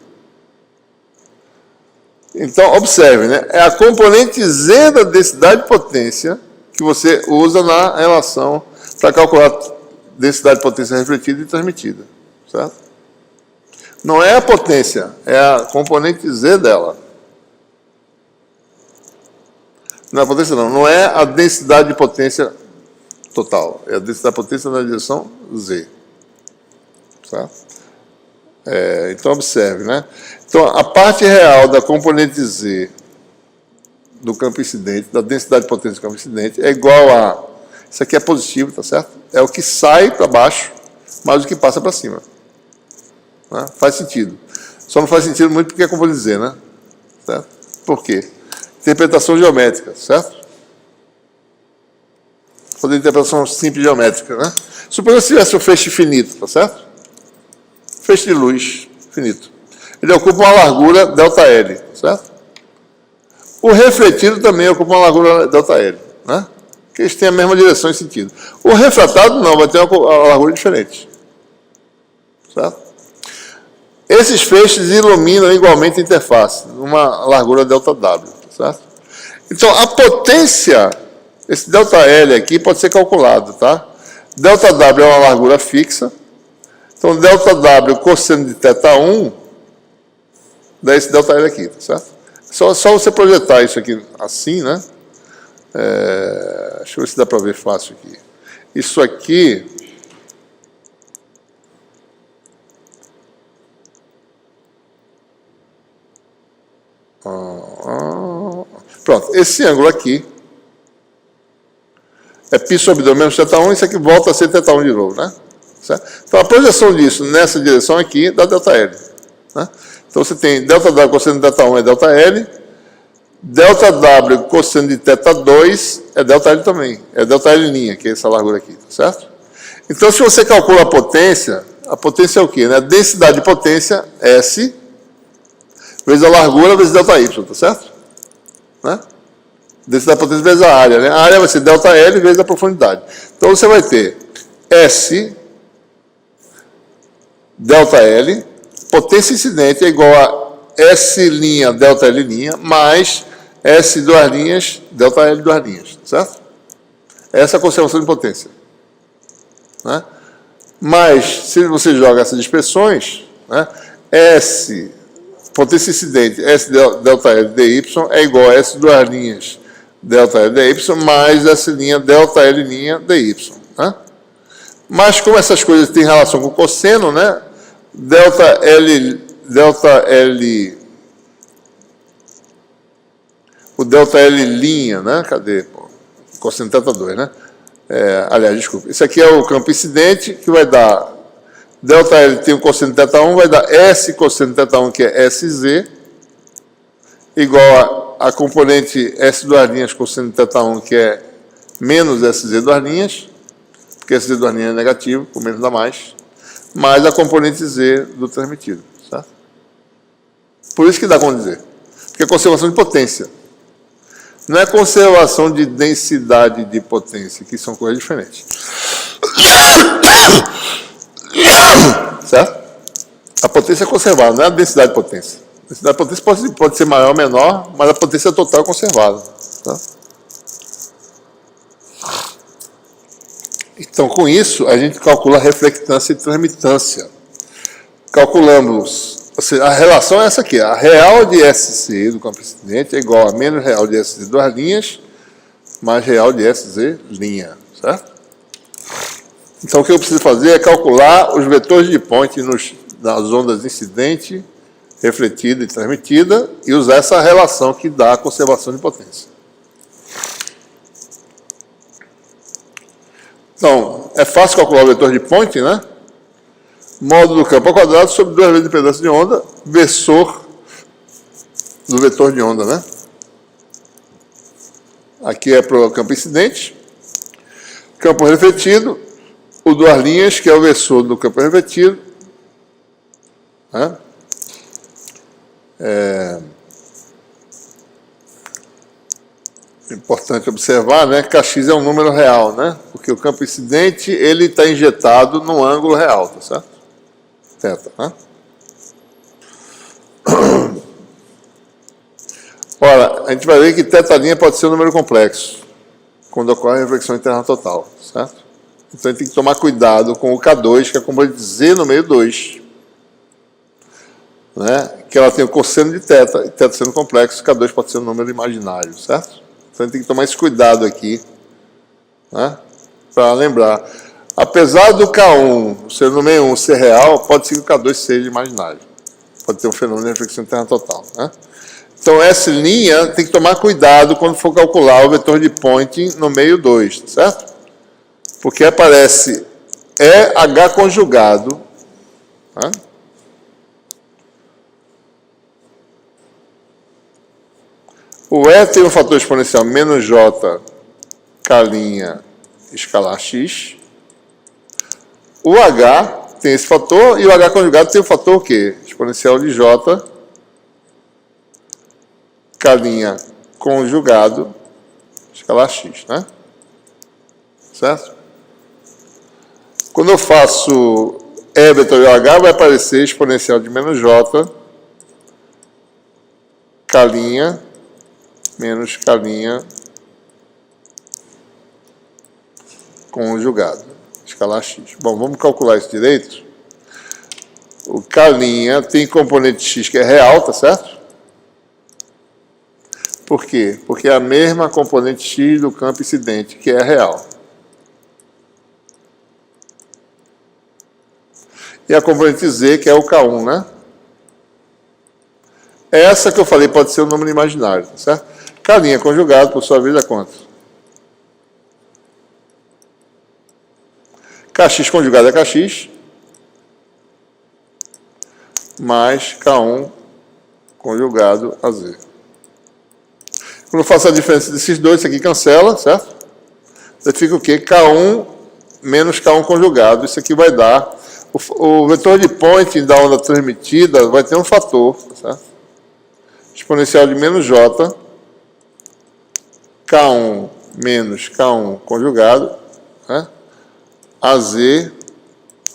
Então, observe, né? É a componente Z da densidade de potência que você usa na relação para calcular densidade de potência refletida e transmitida. Certo? Não é a potência, é a componente Z dela. Não é a potência, não é a densidade de potência total, é a densidade de potência na direção Z. Certo? Então, observe, né? Então, a parte real da componente Z do campo incidente, da densidade de potência do campo incidente, é igual a... Isso aqui é positivo, tá certo? É o que sai para baixo, mais o que passa para cima. Né? Faz sentido. Só não faz sentido muito porque é componente Z, né? Certo? Por quê? Interpretação geométrica, certo? Fazer interpretação simples geométrica, né? Suponha que tivesse um feixe finito, tá certo? Feixe de luz finito. Ele ocupa uma largura ΔL, certo? O refletido também ocupa uma largura ΔL, né? Porque eles têm a mesma direção e sentido. O refratado não, vai ter uma largura diferente. Certo? Esses feixes iluminam igualmente a interface, numa largura ΔW, certo? Então, a potência, esse ΔL aqui pode ser calculado, tá? ΔW é uma largura fixa. Então, ΔW cosseno de θ1 dá esse ΔL aqui, tá certo? Só você projetar isso aqui assim, né? Deixa eu ver se dá para ver fácil aqui. Isso aqui... Pronto, esse ângulo aqui é π sobre 2 menos θ1, isso aqui volta a ser θ1 de novo, né? Certo? Então, a projeção disso nessa direção aqui dá ΔL. Né? Então, você tem ΔW cosseno de θ1 é ΔL, ΔW cosseno de θ2 é ΔL também, é ΔL', que é essa largura aqui, tá certo? Então, se você calcula a potência é o quê? Né? A densidade de potência, S, vezes a largura, vezes ΔY, tá certo? Né? Densidade de potência vezes a área, né? A área vai ser ΔL vezes a profundidade. Então, você vai ter S ΔL, potência incidente é igual a S' ΔL' mais S duas linhas, ΔL duas linhas, certo? Essa é a conservação de potência. Né? Mas, se você joga essas expressões, né? S, potência incidente, S ΔL dy é igual a S duas linhas, ΔL dy mais S' ΔL' dy. Né? Mas como essas coisas têm relação com o cosseno, né? O ΔL', né? Cadê? Pô? Cosseno θ2, né? Aliás, desculpa. Isso aqui é o campo incidente, que vai dar... ΔL tem o cosseno θ1, vai dar S cosseno θ1, que é SZ, igual a componente S duas linhas cosseno θ1, que é menos SZ duas linhas, porque SZ duas linhas é negativo, com menos dá mais a componente Z do transmitido. Certo? Por isso que dá como dizer. Porque é conservação de potência. Não é conservação de densidade de potência, que são coisas diferentes. Certo? A potência é conservada, não é a densidade de potência. densidade de potência pode ser maior ou menor, mas a potência total é conservada. Tá? Então, com isso, a gente calcula a reflectância e transmitância. Calculamos, ou seja, a relação é essa aqui, a real de SC do campo incidente é igual a menos real de SC duas linhas, mais real de SZ linha, certo? Então, o que eu preciso fazer é calcular os vetores de point nas ondas incidente, refletida e transmitida, e usar essa relação que dá a conservação de potência. Então, é fácil calcular o vetor de point, né? Módulo do campo ao quadrado sobre 2 vezes a impedância de onda, versor do vetor de onda, né? Aqui é para o campo incidente. Campo refletido, o duas linhas, que é o versor do campo refletido. Né? É importante observar, né, que X é um número real, né? Porque o campo incidente ele está injetado no ângulo real, tá certo? Θ, né? Ora, a gente vai ver que θ' pode ser um número complexo quando ocorre a reflexão interna total, certo? Então a gente tem que tomar cuidado com o K2, que é como Z no meio 2, né? Que ela tem o cosseno de θ, e θ sendo complexo, K2 pode ser um número imaginário, certo? Então a gente tem que tomar esse cuidado aqui, né? Para lembrar. Apesar do K1 ser no meio 1 ser real, pode ser que o K2 seja imaginário. Pode ter um fenômeno de reflexão interna total, né? Então, essa linha tem que tomar cuidado quando for calcular o vetor de point no meio 2, certo? Porque aparece EH conjugado, né? O E tem um fator exponencial menos J, K' escalar X. O H tem esse fator, e o H conjugado tem o fator o quê? Exponencial de J, K' conjugado, escalar X, né? Certo? Quando eu faço E vetorial H, vai aparecer exponencial de menos J, K' menos K' conjugado, escalar X. Bom, vamos calcular isso direito. O K' tem componente X que é real, tá certo? Por quê? Porque é a mesma componente X do campo incidente, que é real. E a componente Z, que é o K1, né? Essa que eu falei pode ser um número imaginário, tá certo? K' conjugado, por sua vez, é quanto? Kx conjugado é Kx, mais K1 conjugado a Z. Quando eu faço a diferença desses dois, isso aqui cancela, certo? Então fica o quê? K1 menos K1 conjugado. Isso aqui vai dar... O vetor de point da onda transmitida vai ter um fator, certo? Exponencial de menos J, K1 menos K1 conjugado, né? AZ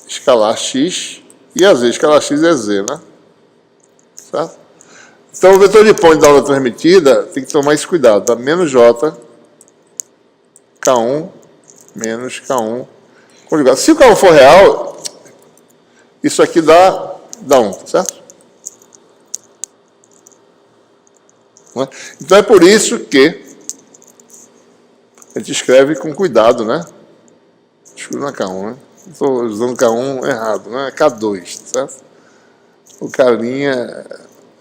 escalar X, e AZ escalar X é Z, né? Certo? Então, o vetor de point da onda transmitida tem que tomar esse cuidado, tá? Menos J, K1 menos K1 conjugado. Se o K1 for real, isso aqui dá 1, tá certo? Então, é por isso que a gente escreve com cuidado, né? Escrevo na K1, né? Estou usando K1 errado, né? É K2, certo? O K'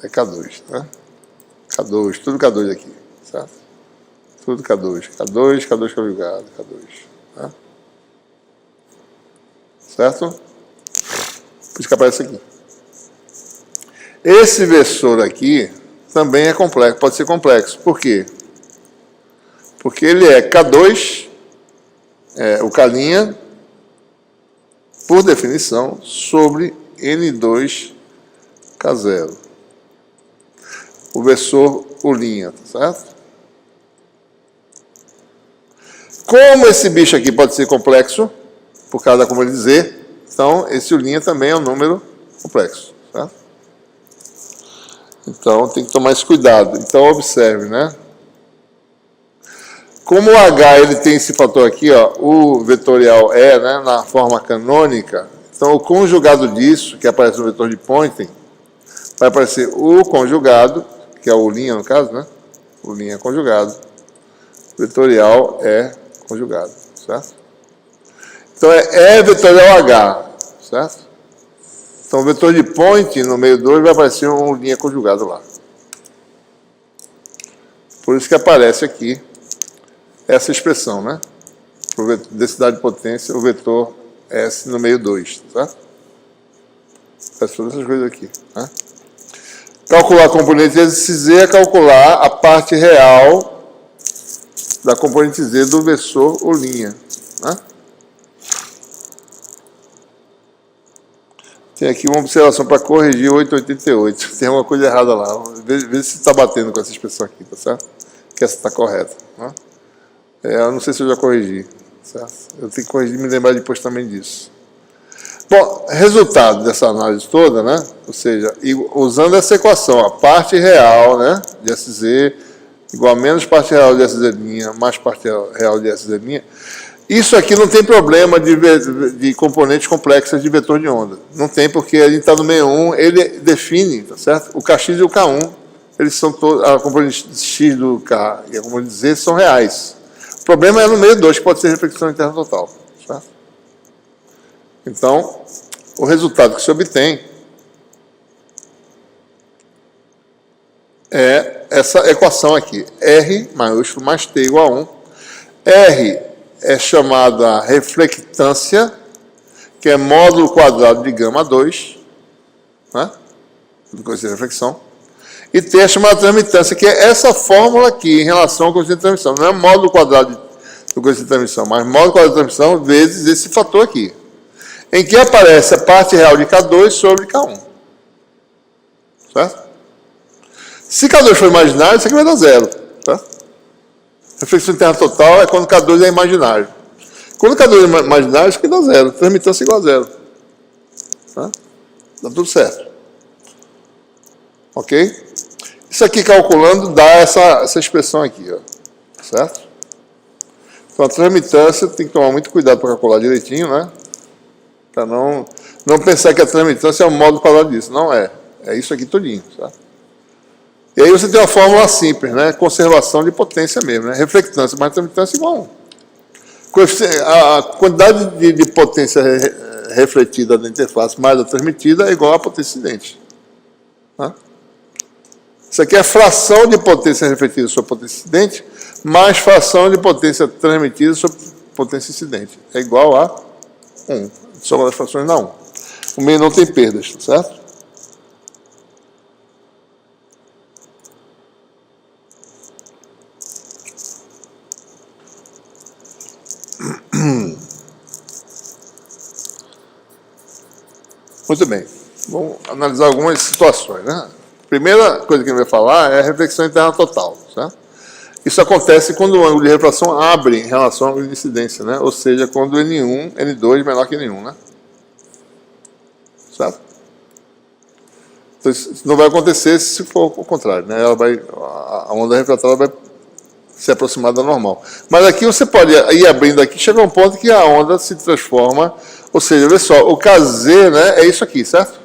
é K2, né? K2, tudo K2 aqui, certo? Tudo K2, K2 conjugado, K2, tá? Certo? Por isso que aparece aqui. Esse versor aqui também é complexo, pode ser complexo. Por quê? Porque ele é K2, o K', por definição, sobre N2 K0. O versor o linha, tá certo? Como esse bicho aqui pode ser complexo, por causa da componente Z, então esse o linha também é um número complexo, certo? Então, tem que tomar esse cuidado. Então, observe, né? Como o H ele tem esse fator aqui, ó, o vetorial E, né, na forma canônica, então o conjugado disso, que aparece no vetor de Poynting, vai aparecer o conjugado, que é o linha no caso, né? O linha conjugado. Vetorial é conjugado, certo? Então é E vetorial H, certo? Então o vetor de Poynting no meio 2 vai aparecer um linha conjugado lá. Por isso que aparece aqui essa expressão, né? Por densidade de potência, o vetor S no meio 2, certo? Faz todas essas coisas aqui, né? Calcular a componente Z é calcular a parte real da componente Z do vetor ou linha, né? Tem aqui uma observação para corrigir 888. Tem alguma coisa errada lá. Vê se está batendo com essa expressão aqui, tá certo? Que essa está correta, né? Eu não sei se eu já corrigi, certo? Eu tenho que corrigir e me lembrar depois também disso. Bom, resultado dessa análise toda, né? Ou seja, usando essa equação, a parte real, né, de SZ igual a menos parte real de SZ' mais parte real de SZ', isso aqui não tem problema de componentes complexas de vetor de onda. Não tem, porque a gente está no meio 1, ele define, tá certo? O Kx e o K1, eles são todos, a componente X do K e a componente Z são reais. O problema é no meio 2, que pode ser reflexão interna total, certo? Então, o resultado que se obtém é essa equação aqui, R maiúsculo mais T igual a 1. R é chamada reflectância, que é módulo quadrado de gama 2, né? Do coeficiente de reflexão. E T é chamada transmitância, que é essa fórmula aqui em relação ao coeficiente de transmissão. Não é módulo quadrado do coeficiente de transmissão, mas módulo quadrado de transmissão vezes esse fator aqui, em que aparece a parte real de K2 sobre K1. Certo? Se K2 for imaginário, isso aqui vai dar zero. Tá? Reflexão interna total é quando K2 é imaginário. Quando K2 é imaginário, isso aqui dá zero. Transmitância igual a zero. Tá? Dá tudo certo. Ok? Isso aqui calculando dá essa expressão aqui. Ó. Certo? Então a transmitância tem que tomar muito cuidado para calcular direitinho, né? Para não pensar que a transmitância é o módulo quadrado disso. Não é. É isso aqui todinho. Certo? E aí você tem uma fórmula simples, né? Conservação de potência mesmo, né? Reflectância mais transmitância igual a 1. A quantidade de potência refletida da interface mais a transmitida é igual à potência incidente. Tá? Isso aqui é a fração de potência refletida sobre potência incidente mais fração de potência transmitida sobre potência incidente. É igual a 1. Soma das frações dá 1. O meio não tem perdas, certo? Muito bem. Vamos analisar algumas situações, né? Primeira coisa que a gente vai falar é a reflexão interna total, certo? Isso acontece quando o ângulo de refração abre em relação ao ângulo de incidência, né? Ou seja, quando N1, N2 menor que N1, né? Certo? Então, isso não vai acontecer se for o contrário, né? A onda refratária vai se aproximar da normal. Mas aqui você pode ir abrindo aqui, chega um ponto que a onda se transforma, ou seja, vê só, o Kz, né, é isso aqui, certo?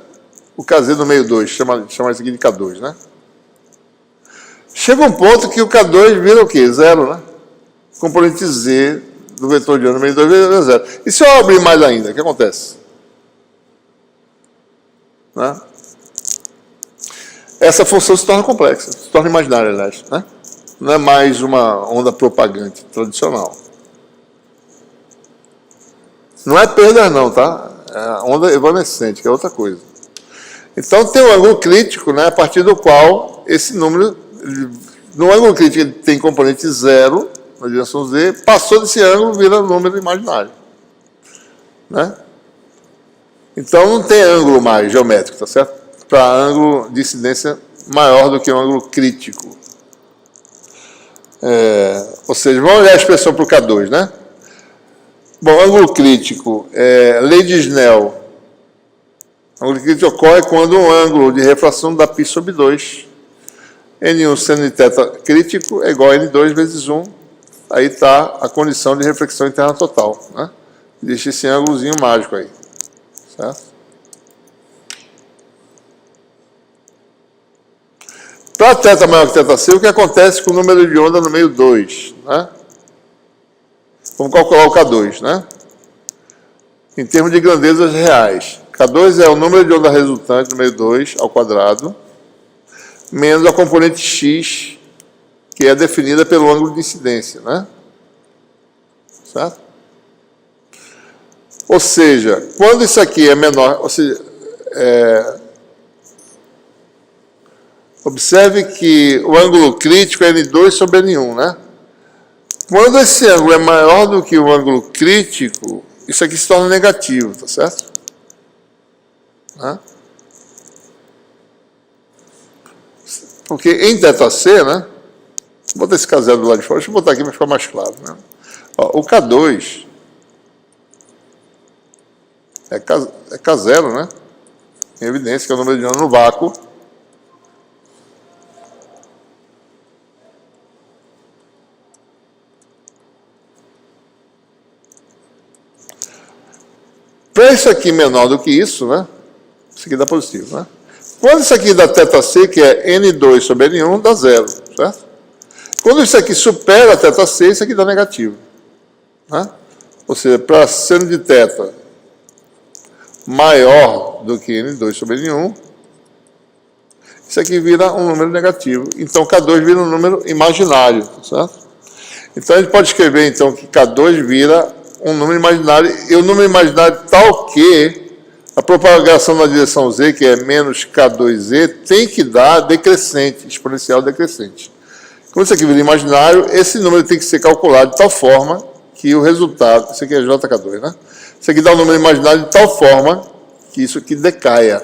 O Kz no meio 2, chama isso aqui de K2, né? Chega um ponto que o K2 vira o quê? Zero, né? Componente Z do vetor de onda no meio 2 vira zero. E se eu abrir mais ainda, o que acontece? Né? Essa função se torna complexa, se torna imaginária, aliás, né? Não é mais uma onda propagante tradicional. Não é perda não, tá? É a onda evanescente, que é outra coisa. Então tem um ângulo crítico, né, a partir do qual esse número, no ângulo crítico ele tem componente zero, na direção Z, passou desse ângulo, vira número imaginário. Né? Então não tem ângulo mais geométrico, tá certo? Para ângulo de incidência maior do que o ângulo crítico. Ou seja, vamos olhar a expressão para o K2, né? Bom, ângulo crítico, lei de Snell. O ângulo crítico ocorre quando um ângulo de refração dá π sobre 2 N1 seno de θ crítico é igual a N2 vezes 1. Aí está a condição de reflexão interna total, né? Existe esse ângulozinho mágico aí, certo? Para θ maior que θc, o que acontece com o número de onda no meio 2, né? Vamos calcular o K2, né? Em termos de grandezas reais. K2 é o número de onda resultante no meio 2 ao quadrado, menos a componente x, que é definida pelo ângulo de incidência, né? Certo? Ou seja, quando isso aqui é menor, ou seja, observe que o ângulo crítico é N2 sobre N1, né? Quando esse ângulo é maior do que o ângulo crítico, isso aqui se torna negativo, tá certo? Né? Porque em θc, né? Vou botar esse K0 do lado de fora, deixa eu botar aqui para ficar mais claro, né? Ó, o K2 é K0, né? Em evidência que é o número de onda no vácuo. Para isso aqui menor do que isso, né? Isso aqui dá positivo, né? Quando isso aqui dá θc, que é N2 sobre N1, dá zero, certo? Quando isso aqui supera a θc, isso aqui dá negativo, né? Ou seja, para seno de θ maior do que N2 sobre N1, isso aqui vira um número negativo. Então, K2 vira um número imaginário, certo? Então, a gente pode escrever, então, que K2 vira um número imaginário, e o número imaginário tal que a propagação na direção z, que é menos K2z, tem que dar decrescente, exponencial decrescente. Como isso aqui vira imaginário, esse número tem que ser calculado de tal forma que o resultado, isso aqui é JK2, né? Isso aqui dá um número imaginário de tal forma que isso aqui decaia.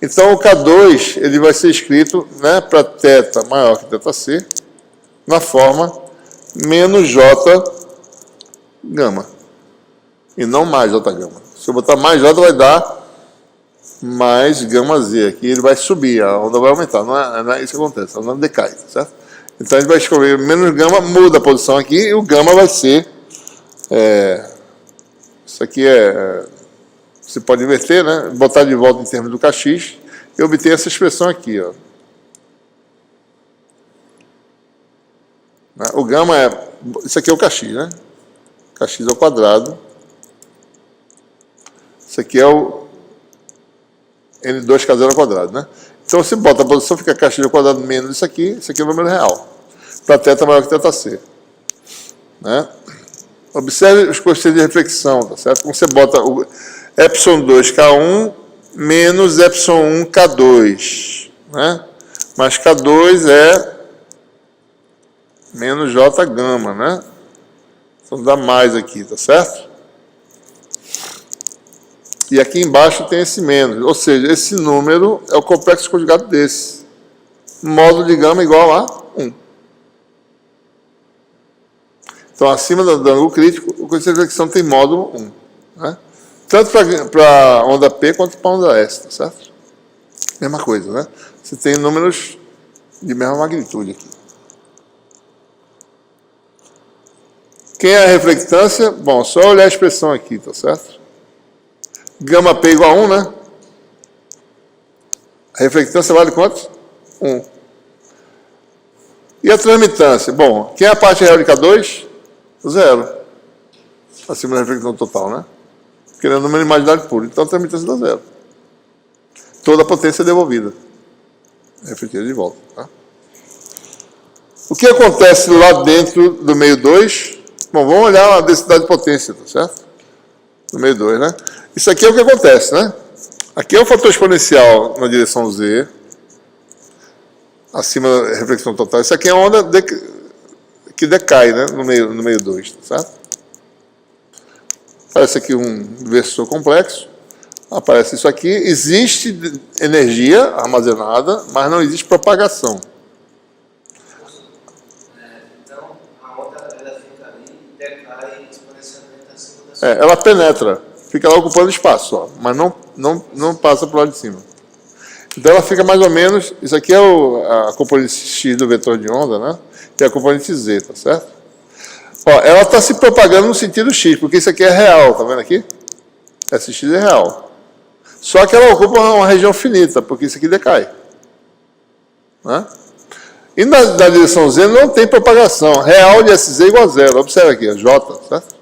Então, o K2 ele vai ser escrito, né, para θ maior que θc, na forma menos J gama. E não mais J gama. Se eu botar mais J, vai dar mais gama Z. Aqui ele vai subir, a onda vai aumentar. Não é isso que acontece, a onda decai, certo? Então a gente vai escolher menos gama, muda a posição aqui, e o gama vai ser... isso aqui você pode inverter, né? Botar de volta em termos do Kx e obter essa expressão aqui, ó. O gama é... Isso aqui é o Kx, né? Kx ao quadrado. Isso aqui é o N2K0 ao quadrado, né? Então, se bota a posição, fica Kx ao quadrado menos isso aqui é o número real. Para θ maior que θc. Né? Observe os coeficientes de reflexão, tá certo? Como você bota o ε2K1 menos ε1K2, né? Mas K2 é menos J gama, né? Então dá mais aqui, tá certo? E aqui embaixo tem esse menos, ou seja, esse número é o complexo conjugado desse. Módulo de gama igual a 1. Então, acima do ângulo crítico, o coeficiente de reflexão tem módulo 1. Né? Tanto para a onda P quanto para a onda S, tá certo? Mesma coisa, né? Você tem números de mesma magnitude aqui. Quem é a reflectância? Bom, só olhar a expressão aqui, tá certo? Gama P igual a 1, né? A reflectância vale quanto? 1. E a transmitância? Bom, quem é a parte real de K2? 0. Acima da reflexão total, né? Porque ele é um número imaginário puro. Então a transmitância dá 0. Toda a potência é devolvida. Refletida de volta. Tá? O que acontece lá dentro do meio 2? Bom, vamos olhar a densidade de potência, tá certo? No meio 2, né? Isso aqui é o que acontece, né? Aqui é o fator exponencial na direção Z, acima da reflexão total. Isso aqui é a onda que decai, né? No meio 2, tá certo? Aparece aqui um versor complexo. Aparece isso aqui. Existe energia armazenada, mas não existe propagação. Então, a onda ela fica ali e decai exponencialmente acima da sua. Ela penetra. Fica lá ocupando espaço, ó, mas não passa para o lado de cima. Então ela fica mais ou menos, isso aqui é a componente X do vetor de onda, né? E a componente Z, tá certo? Ó, ela está se propagando no sentido X, porque isso aqui é real, tá vendo aqui? Esse X é real. Só que ela ocupa uma região finita, porque isso aqui decai. Né? E na direção Z não tem propagação. Real de SZ igual a zero. Observa aqui, a J, certo?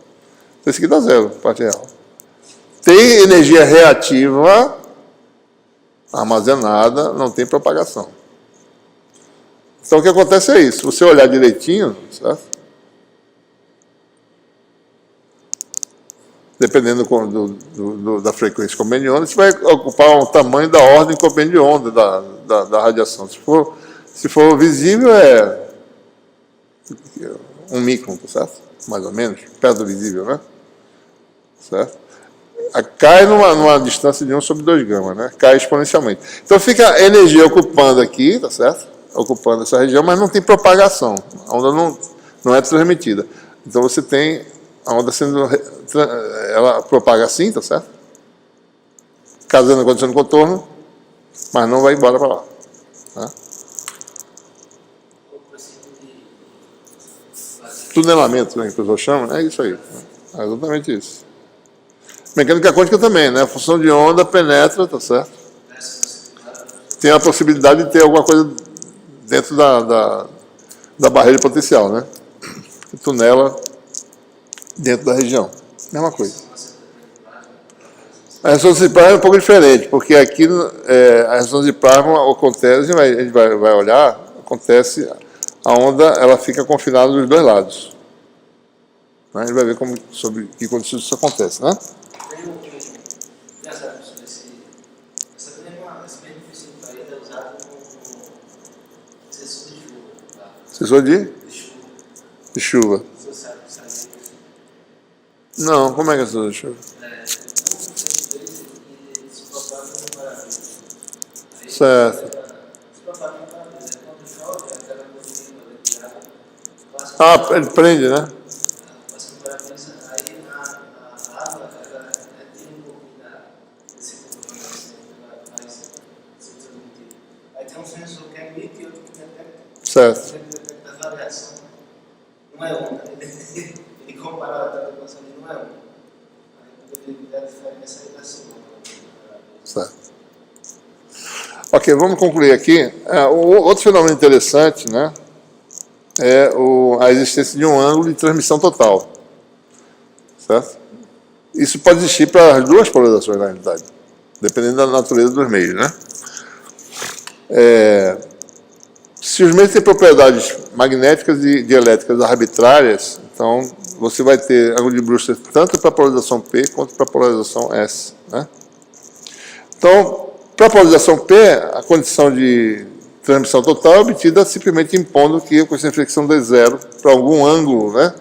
Esse aqui dá zero, parte real. Tem energia reativa armazenada, não tem propagação. Então o que acontece é isso. Se você olhar direitinho, certo? Dependendo da frequência comprimento de onda, você vai ocupar um tamanho da ordem comprimento de onda da radiação. Se for visível, é 1 micron, certo? Mais ou menos, perto do visível, né? Certo? Cai numa distância de 1 sobre 2 gama, né? Cai exponencialmente. Então fica a energia ocupando aqui, tá certo? Ocupando essa região, mas não tem propagação. A onda não é transmitida. Então você tem a onda sendo... Ela propaga assim, tá certo? Casando a condição de contorno, mas não vai embora para lá. Tá? Tunelamento, né, que o pessoal chama, é isso aí. É exatamente isso. Mecânica quântica também, né? A função de onda penetra, tá certo? Tem a possibilidade de ter alguma coisa dentro da barreira potencial, né? Que tunela dentro da região. Mesma coisa. A ressonância de plasma é um pouco diferente, porque aqui a ressonância de plasma acontece, a gente vai olhar, acontece, a onda ela fica confinada dos dois lados. A gente vai ver sobre que condições isso acontece, né? Sensor de chuva. Não, como é que é sensor de chuva? Certo. Ah, ele prende, né? Certo. Não é onda. Ele compara a televisão e não é onda. A diferença aí da segunda. Certo. Ok, vamos concluir aqui. Outro fenômeno interessante, né, é a existência de um ângulo de transmissão total. Certo? Isso pode existir para as duas polarizações, na realidade, dependendo da natureza dos meios, né? Se os meios têm propriedades magnéticas e dielétricas arbitrárias, então você vai ter ângulo de Brewster tanto para a polarização P quanto para a polarização S. Né? Então, para a polarização P, a condição de transmissão total é obtida simplesmente impondo que a coeficiente de fricção dê zero para algum ângulo, né?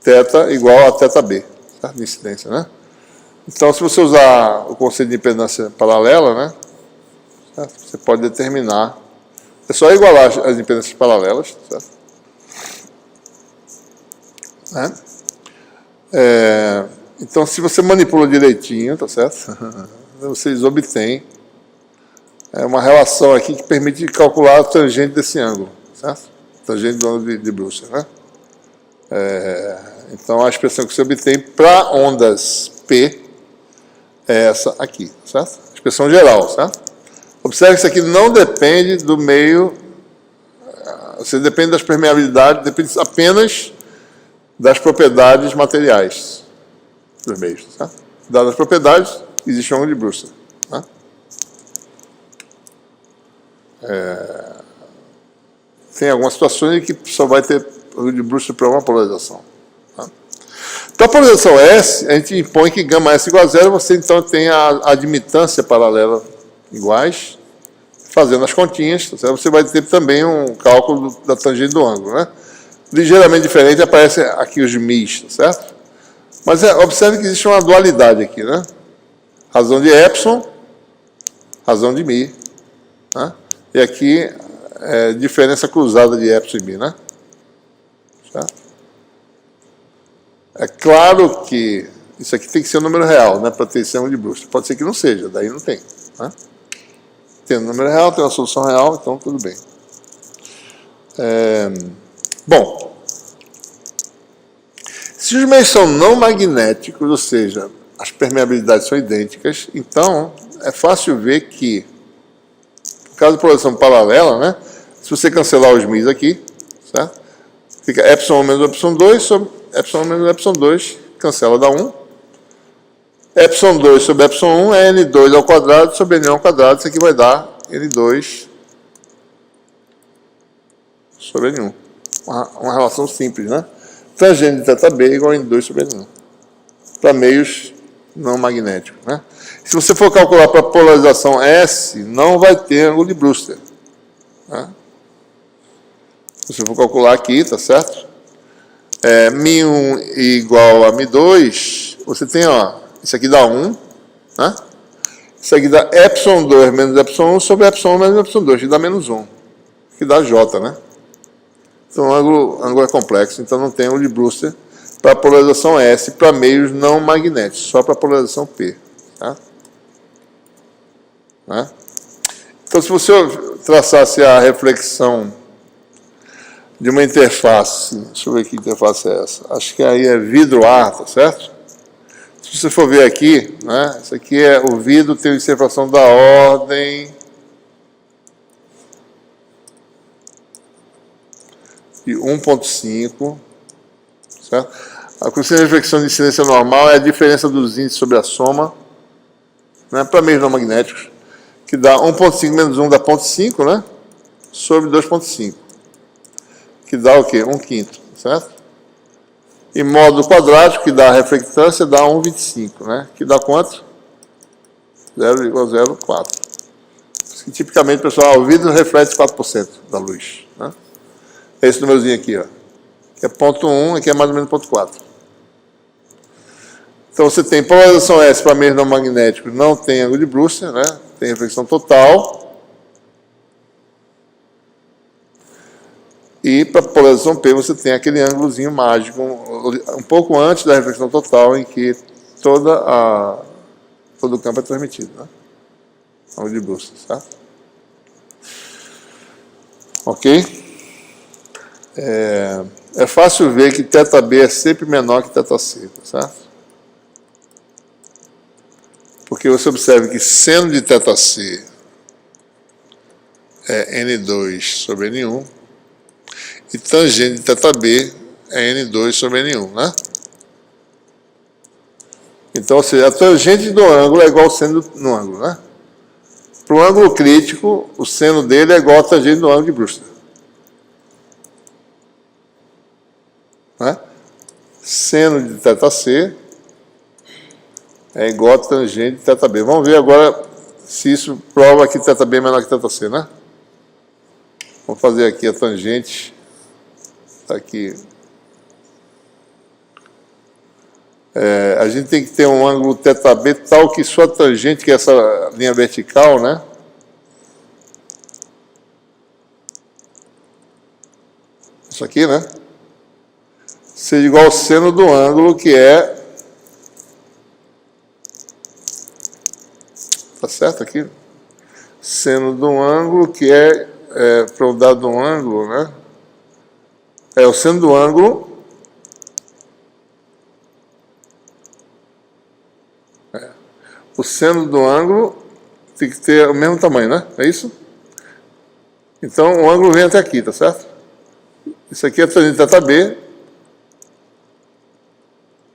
Θ igual a θB, tá? De incidência. Né? Então, se você usar o conceito de impedância paralela, né? Você pode determinar. É só igualar as impedâncias paralelas, certo? Né? Então, se você manipula direitinho, tá certo? Vocês obtêm uma relação aqui que permite calcular a tangente desse ângulo, certo? Tangente do ângulo de Brewster, né? Então, a expressão que você obtém para ondas P é essa aqui, certo? Expressão geral, certo? Observe que isso aqui não depende do meio, você depende das permeabilidades, depende apenas das propriedades materiais dos meios. Tá? Dadas as propriedades, existe um ângulo de Brewster. Tá? Tem algumas situações em que só vai ter ângulo de Brewster para uma polarização. Tá? Para a polarização S, a gente impõe que gama S igual a zero, você então tem a admitância paralela iguais, fazendo as continhas, você vai ter também um cálculo da tangente do ângulo, né? Ligeiramente diferente, aparece aqui os mis, certo? Mas observe que existe uma dualidade aqui, né? Razão de epsilon, razão de mi, né? E aqui diferença cruzada de epsilon e mi, né? Certo? É claro que isso aqui tem que ser um número real, né? Para ter esse ângulo de Brewster. Pode ser que não seja, daí não tem, né? tem um número real, tem uma solução real, então tudo bem. Bom, se os meios são não magnéticos, ou seja, as permeabilidades são idênticas, então é fácil ver que, no caso de polarização paralela, né, se você cancelar os μ's aqui, certo? Fica ε1 menos ε2 sobre ε1 menos ε2, cancela, dá 1. ε2 sobre ε1 é n2 ao quadrado sobre n ao quadrado, isso aqui vai dar n2 sobre n1. Uma relação simples, né? Tangente de θb igual a n2 sobre n1. Para meios não magnéticos, né? Se você for calcular para polarização S, não vai ter ângulo de Brewster, né? Se você for calcular aqui, tá certo? μ1 igual a μ2, você tem, ó, isso aqui dá 1, né? Isso aqui dá ε2 menos ε1 sobre ε1 menos ε2, que dá menos 1, que dá J, né? Então o ângulo é complexo, então não tem ângulo de Brewster para polarização S, para meios não magnéticos, só para polarização P. Tá? Né? Então, se você traçasse a reflexão de uma interface, deixa eu ver que interface é essa, acho que aí é vidro-ar, tá certo? Se você for ver aqui, né, isso aqui é o vidro, tem uma separação da ordem de 1,5, certo? A coeficiente de reflexão de incidência normal é a diferença dos índices sobre a soma, né, para meios não magnéticos, que dá 1,5 menos 1 dá 0,5, né, sobre 2,5, que dá o quê? 1/5, certo? E módulo quadrático, que dá a reflectância, dá 1,25, né, que dá quanto? 0,04. Tipicamente, pessoal, o vidro reflete 4% da luz, né? Esse númerozinho aqui, ó, que é 0,1, aqui é mais ou menos 0,4. Então você tem polarização S para meios não magnéticos, não tem ângulo de Brewster, né? Tem reflexão total. E para polarização P você tem aquele ângulozinho mágico, um pouco antes da reflexão total, em que todo o campo é transmitido, né? Ângulo de Brewster, certo? Ok? É fácil ver que θB é sempre menor que θC, tá certo? Porque você observa que seno de θC é N2 sobre N1 e tangente de θB é N2 sobre N1, né? Então, ou seja, a tangente do ângulo é igual ao seno no ângulo, né? Para o ângulo crítico, o seno dele é igual à tangente do ângulo de Brewster. Né? Seno de θC é igual a tangente de θB. Vamos ver agora se isso prova que θB é menor que θC, né? Vamos fazer aqui a tangente. Tá aqui. A gente tem que ter um ângulo θB tal que sua tangente, que é essa linha vertical, né? Isso aqui, né? Seja igual ao seno do ângulo, que é... Tá certo aqui? Seno do ângulo, que é para o dado ângulo, né? É o seno do ângulo... O seno do ângulo tem que ter o mesmo tamanho, né? É isso? Então, o ângulo vem até aqui, tá certo? Isso aqui é tangente de θB.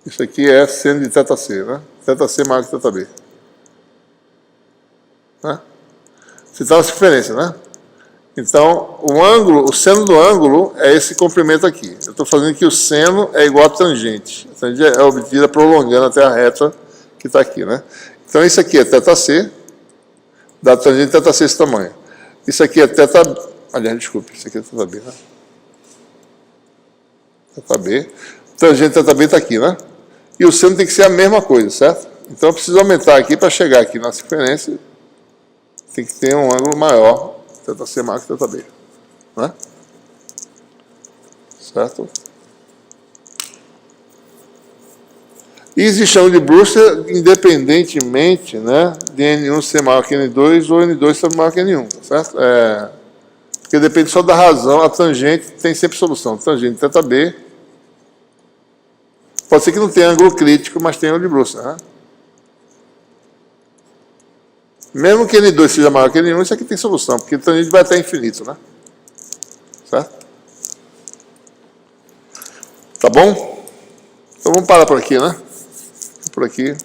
Isso aqui é seno de θC, né? θC maior que θB. Né? Você está nessa diferença, né? Então, o ângulo, o seno do ângulo é esse comprimento aqui. Eu estou fazendo que o seno é igual a tangente. A tangente é obtida prolongando até a reta que está aqui, né? Então, isso aqui é θC, da tangente de θC esse tamanho. Isso aqui é θB, aliás, desculpe, isso aqui é θB, né? θB. Tangente de θB está aqui, né? E o seno tem que ser a mesma coisa, certo? Então, eu preciso aumentar aqui para chegar aqui na circunferência. Tem que ter um ângulo maior, θC maior que θB, né? Certo? E existe a onda de Brewster independentemente, né, de N1 ser maior que N2 ou N2 ser maior que N1, certo? Porque depende só da razão, a tangente tem sempre solução. Tangente θB, pode ser que não tenha ângulo crítico, mas tem onda de Brewster, né? Mesmo que N2 seja maior que N1, isso aqui tem solução, porque a tangente vai até infinito, né? Certo? Tá bom? Então vamos parar por aqui, né? Por aqui.